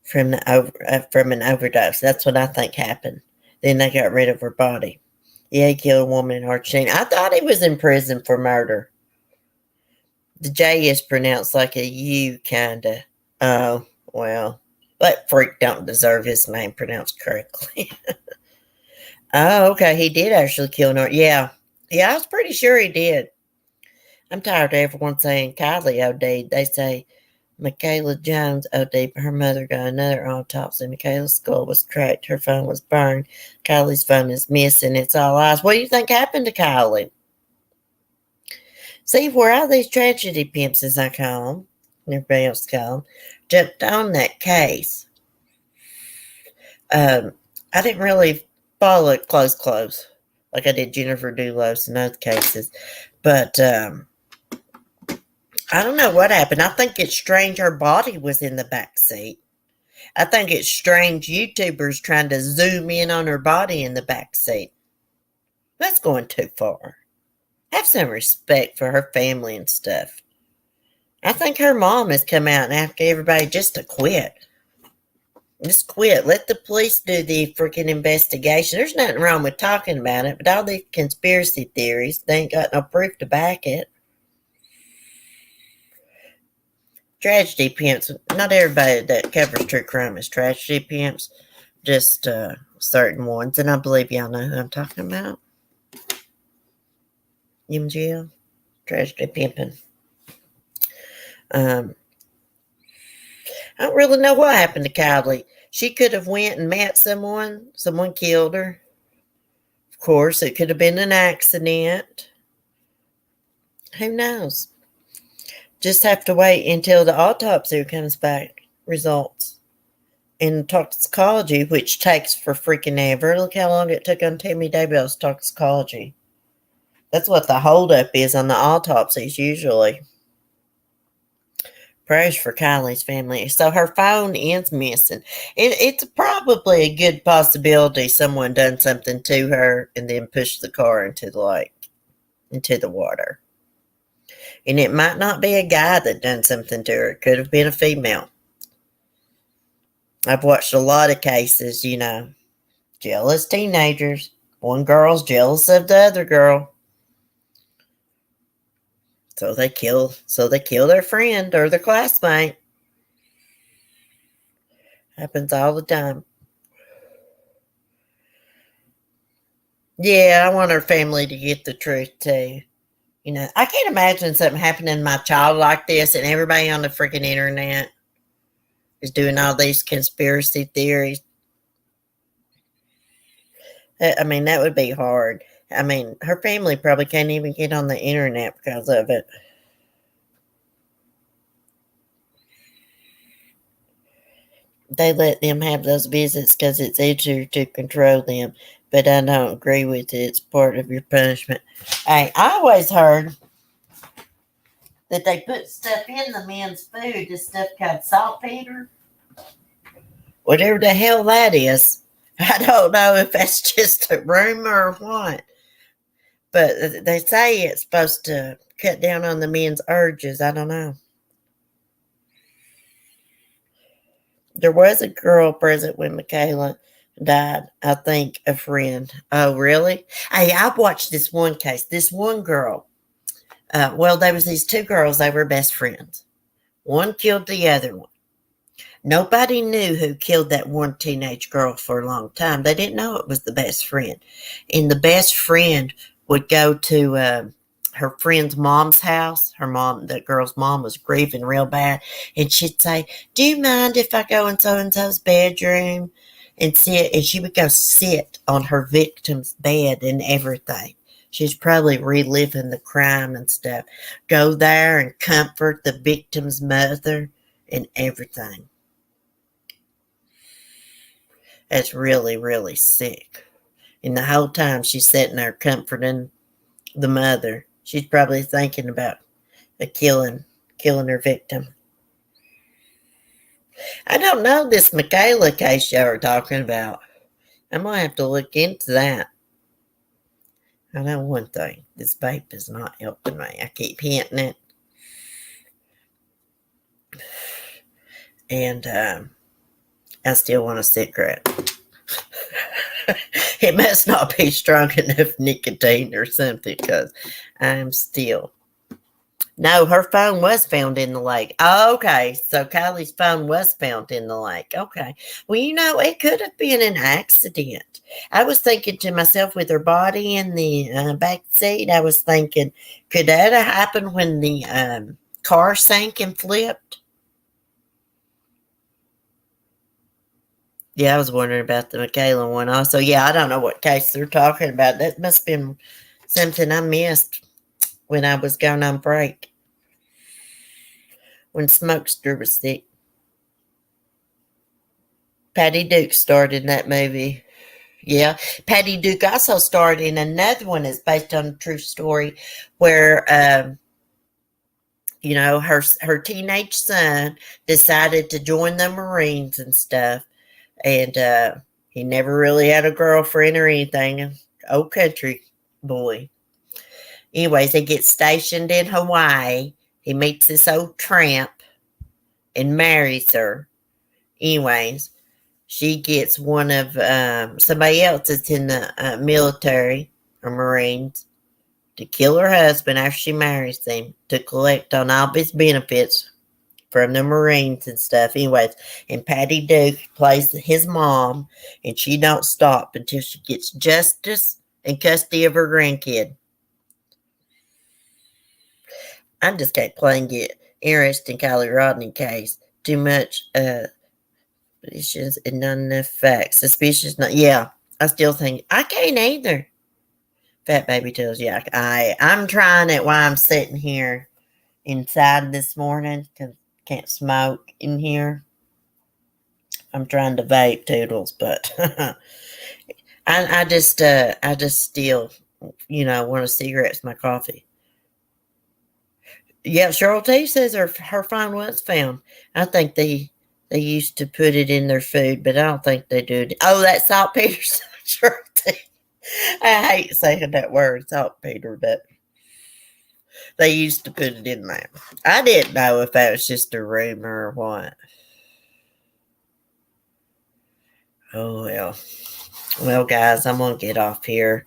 from an overdose. That's what I think happened. Then they got rid of her body. Yeah, he killed a woman in Argentina. I thought he was in prison for murder. The J is pronounced like a U, kind of. Oh, well. That freak don't deserve his name pronounced correctly. Oh, okay. He did actually kill her. Yeah. Yeah, I was pretty sure he did. I'm tired of everyone saying Kylie OD'd. They say Michaela Jones OD'd, but her mother got another autopsy. Michaela's skull was cracked. Her phone was burned. Kylie's phone is missing. It's all eyes. What do you think happened to Kylie? See, where all these tragedy pimps, as I call them, and everybody else call them, jumped on that case. I didn't really follow it close, like I did Jennifer Dulos and other cases. But I don't know what happened. I think it's strange her body was in the back seat. I think it's strange YouTubers trying to zoom in on her body in the back seat. That's going too far. Have some respect for her family and stuff. I think her mom has come out and asked everybody just to quit. Just quit. Let the police do the freaking investigation. There's nothing wrong with talking about it, but all these conspiracy theories, they ain't got no proof to back it. Tragedy pimps. Not everybody that covers true crime is tragedy pimps. Just certain ones. And I believe y'all know who I'm talking about. MGL. Tragedy pimping. I don't really know what happened to Kylie. She could have went and met someone. Someone killed her. Of course, it could have been an accident. Who knows? Just have to wait until the autopsy comes back. Results. And toxicology, which takes for freaking ever. Look how long it took on Tammy Daybell's toxicology. That's what the holdup is on the autopsies usually. Prayers for Kylie's family. So her phone is missing. It's probably a good possibility someone done something to her and then pushed the car into the lake, into the water. And it might not be a guy that done something to her. It could have been a female. I've watched a lot of cases, jealous teenagers. One girl's jealous of the other girl. So they kill their friend or their classmate. Happens all the time. Yeah, I want her family to get the truth too. I can't imagine something happening to my child like this and everybody on the freaking internet is doing all these conspiracy theories. I mean, that would be hard. I mean, her family probably can't even get on the internet because of it. They let them have those visits because it's easier to control them. But I don't agree with it. It's part of your punishment. Hey, I always heard that they put stuff in the men's food, this stuff called saltpeter. Whatever the hell that is. I don't know if that's just a rumor or what. But they say it's supposed to cut down on the men's urges. I don't know. There was a girl present when Michaela died. I think a friend. Oh, really? Hey, I've watched this one case. This one girl. There was these two girls. They were best friends. One killed the other one. Nobody knew who killed that one teenage girl for a long time. They didn't know it was the best friend. And the best friend would go to her friend's mom's house. The girl's mom was grieving real bad. And she'd say, "Do you mind if I go in so-and-so's bedroom and sit?" And she would go sit on her victim's bed and everything. She's probably reliving the crime and stuff. Go there and comfort the victim's mother and everything. That's really, really sick. And the whole time she's sitting there comforting the mother. She's probably thinking about killing her victim. I don't know this Michaela case y'all are talking about. I'm going to have to look into that. I know one thing. This vape is not helping me. I keep hitting it. And I still want a cigarette. It must not be strong enough nicotine or something because I'm still. No, her phone was found in the lake. Oh, okay, so Kylie's phone was found in the lake. Okay. Well, it could have been an accident. I was thinking to myself with her body in the back seat, I was thinking, could that have happened when the car sank and flipped? Yeah, I was wondering about the Michaela one also. Yeah, I don't know what case they're talking about. That must have been something I missed when I was going on break. When Smokester was sick. Patty Duke starred in that movie. Yeah. Patty Duke also starred in another one that's based on a true story where, her teenage son decided to join the Marines and stuff. And he never really had a girlfriend or anything. Old country boy. Anyways, he gets stationed in Hawaii. He meets this old tramp and marries her. Anyways, she gets one of somebody else that's in the military or Marines to kill her husband after she marries him to collect on all his benefits from the Marines and stuff. Anyways, and Patty Duke plays his mom, and she don't stop until she gets justice and custody of her grandkid. I just can't plain get interested in Kylie Rodney case. Too much suspicions and not enough facts. Suspicious, not. Yeah, I still think I can't either. Fat Baby tells you I'm trying it while I'm sitting here inside this morning because can't smoke in here. I'm trying to vape Toodles, but I just still, want a cigarette with my coffee. Yeah, Cheryl T says her phone was found. I think they used to put it in their food, but I don't think they do. Oh, that's saltpeter. Cheryl T. I hate saying that word, saltpeter, but they used to put it in there. I didn't know if that was just a rumor or what. Oh, well. Well, guys, I'm going to get off here.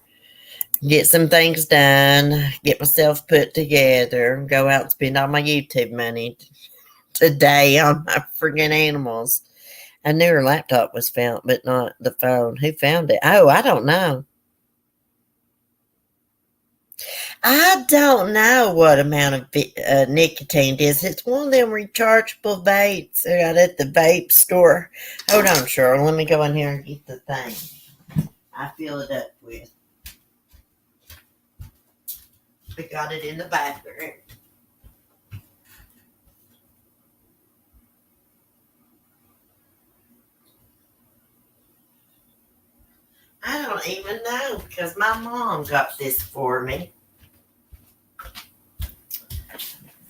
Get some things done. Get myself put together. Go out and spend all my YouTube money today on my friggin' animals. I knew her laptop was found, but not the phone. Who found it? Oh, I don't know. I don't know what amount of nicotine it is. It's one of them rechargeable vapes out at the vape store. Hold on, Cheryl. Let me go in here and get the thing. I fill it up with. We got it in the bathroom. I don't even know because my mom got this for me.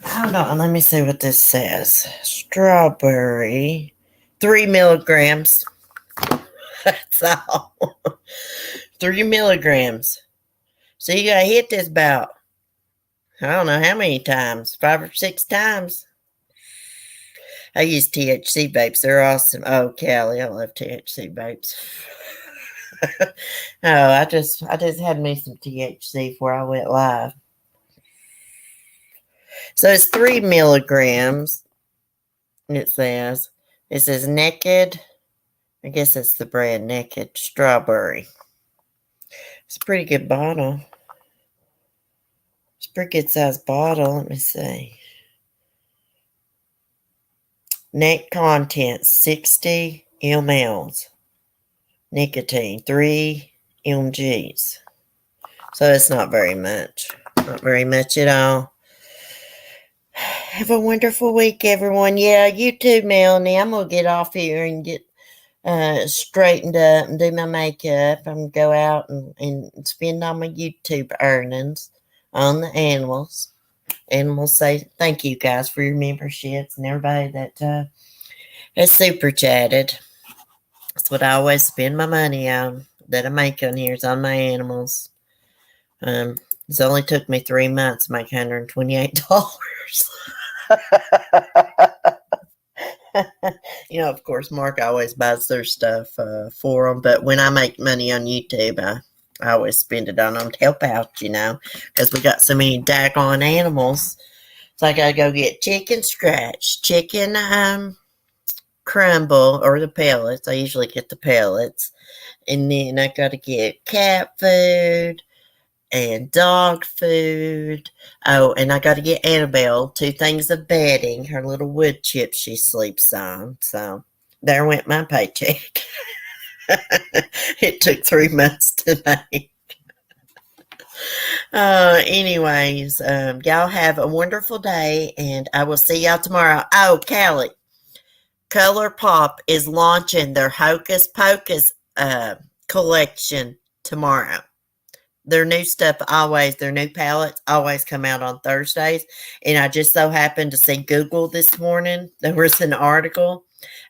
Hold on, let me see what this says. Strawberry, 3 milligrams. That's all. 3 milligrams. So you gotta hit this about, I don't know how many times, 5 or 6 times. I use THC vapes. They're awesome. Oh, Callie, I love THC vapes. Oh, I just had me some THC before I went live. So it's 3 milligrams. It says Naked. I guess it's the brand Naked Strawberry. It's a pretty good bottle. It's a pretty good sized bottle. Let me see. Net content 60 mLs. Nicotine 3 mgs. So it's not very much. Not very much at all. Have a wonderful week, everyone. Yeah, you too, Melanie. I'm going to get off here and get straightened up and do my makeup. I'm going to go out and spend all my YouTube earnings on the animals. And we'll say thank you guys for your memberships and everybody that has super chatted. That's what I always spend my money on that I make on here is on my animals. It's only took me 3 months to make $128. Of course, Mark always buys their stuff for them. But when I make money on YouTube, I always spend it on them to help out, because we got so many daggone animals. So I got to go get chicken scratch, chicken crumble, or the pellets. I usually get the pellets. And then I got to get cat food and dog food. Oh, and I got to get Annabelle 2 things of bedding, her little wood chip she sleeps on. So there went my paycheck. It took 3 months to make. Anyways, y'all have a wonderful day, and I will see y'all tomorrow. Oh, Callie, Color Pop is launching their Hocus Pocus collection tomorrow. Their new stuff their new palettes always come out on Thursdays. And I just so happened to see Google this morning. There was an article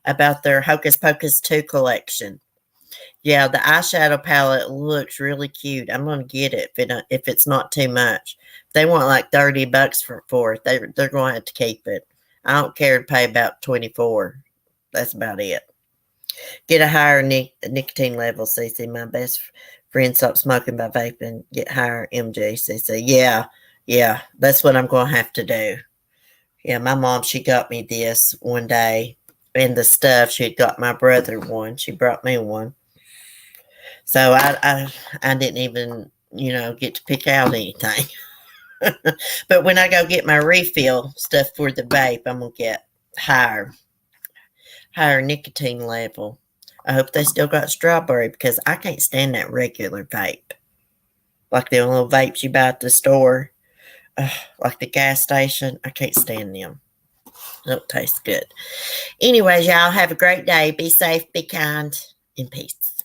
about their Hocus Pocus 2 collection. Yeah, the eyeshadow palette looks really cute. I'm going to get it if it's not too much. If they want like $30 for it, they're going to have to keep it. I don't care to pay about $24. That's about it. Get a higher nicotine level, CC. My best friend stopped smoking by vaping. Get higher MG, CC. Yeah, that's what I'm going to have to do. Yeah, my mom, she got me this one day. And the stuff, she got my brother one. She brought me one. So I didn't even, get to pick out anything. But when I go get my refill stuff for the vape, I'm going to get higher nicotine level. I hope they still got strawberry because I can't stand that regular vape. Like the little vapes you buy at the store, like the gas station. I can't stand them. They don't taste good. Anyways, y'all have a great day. Be safe, be kind, and peace.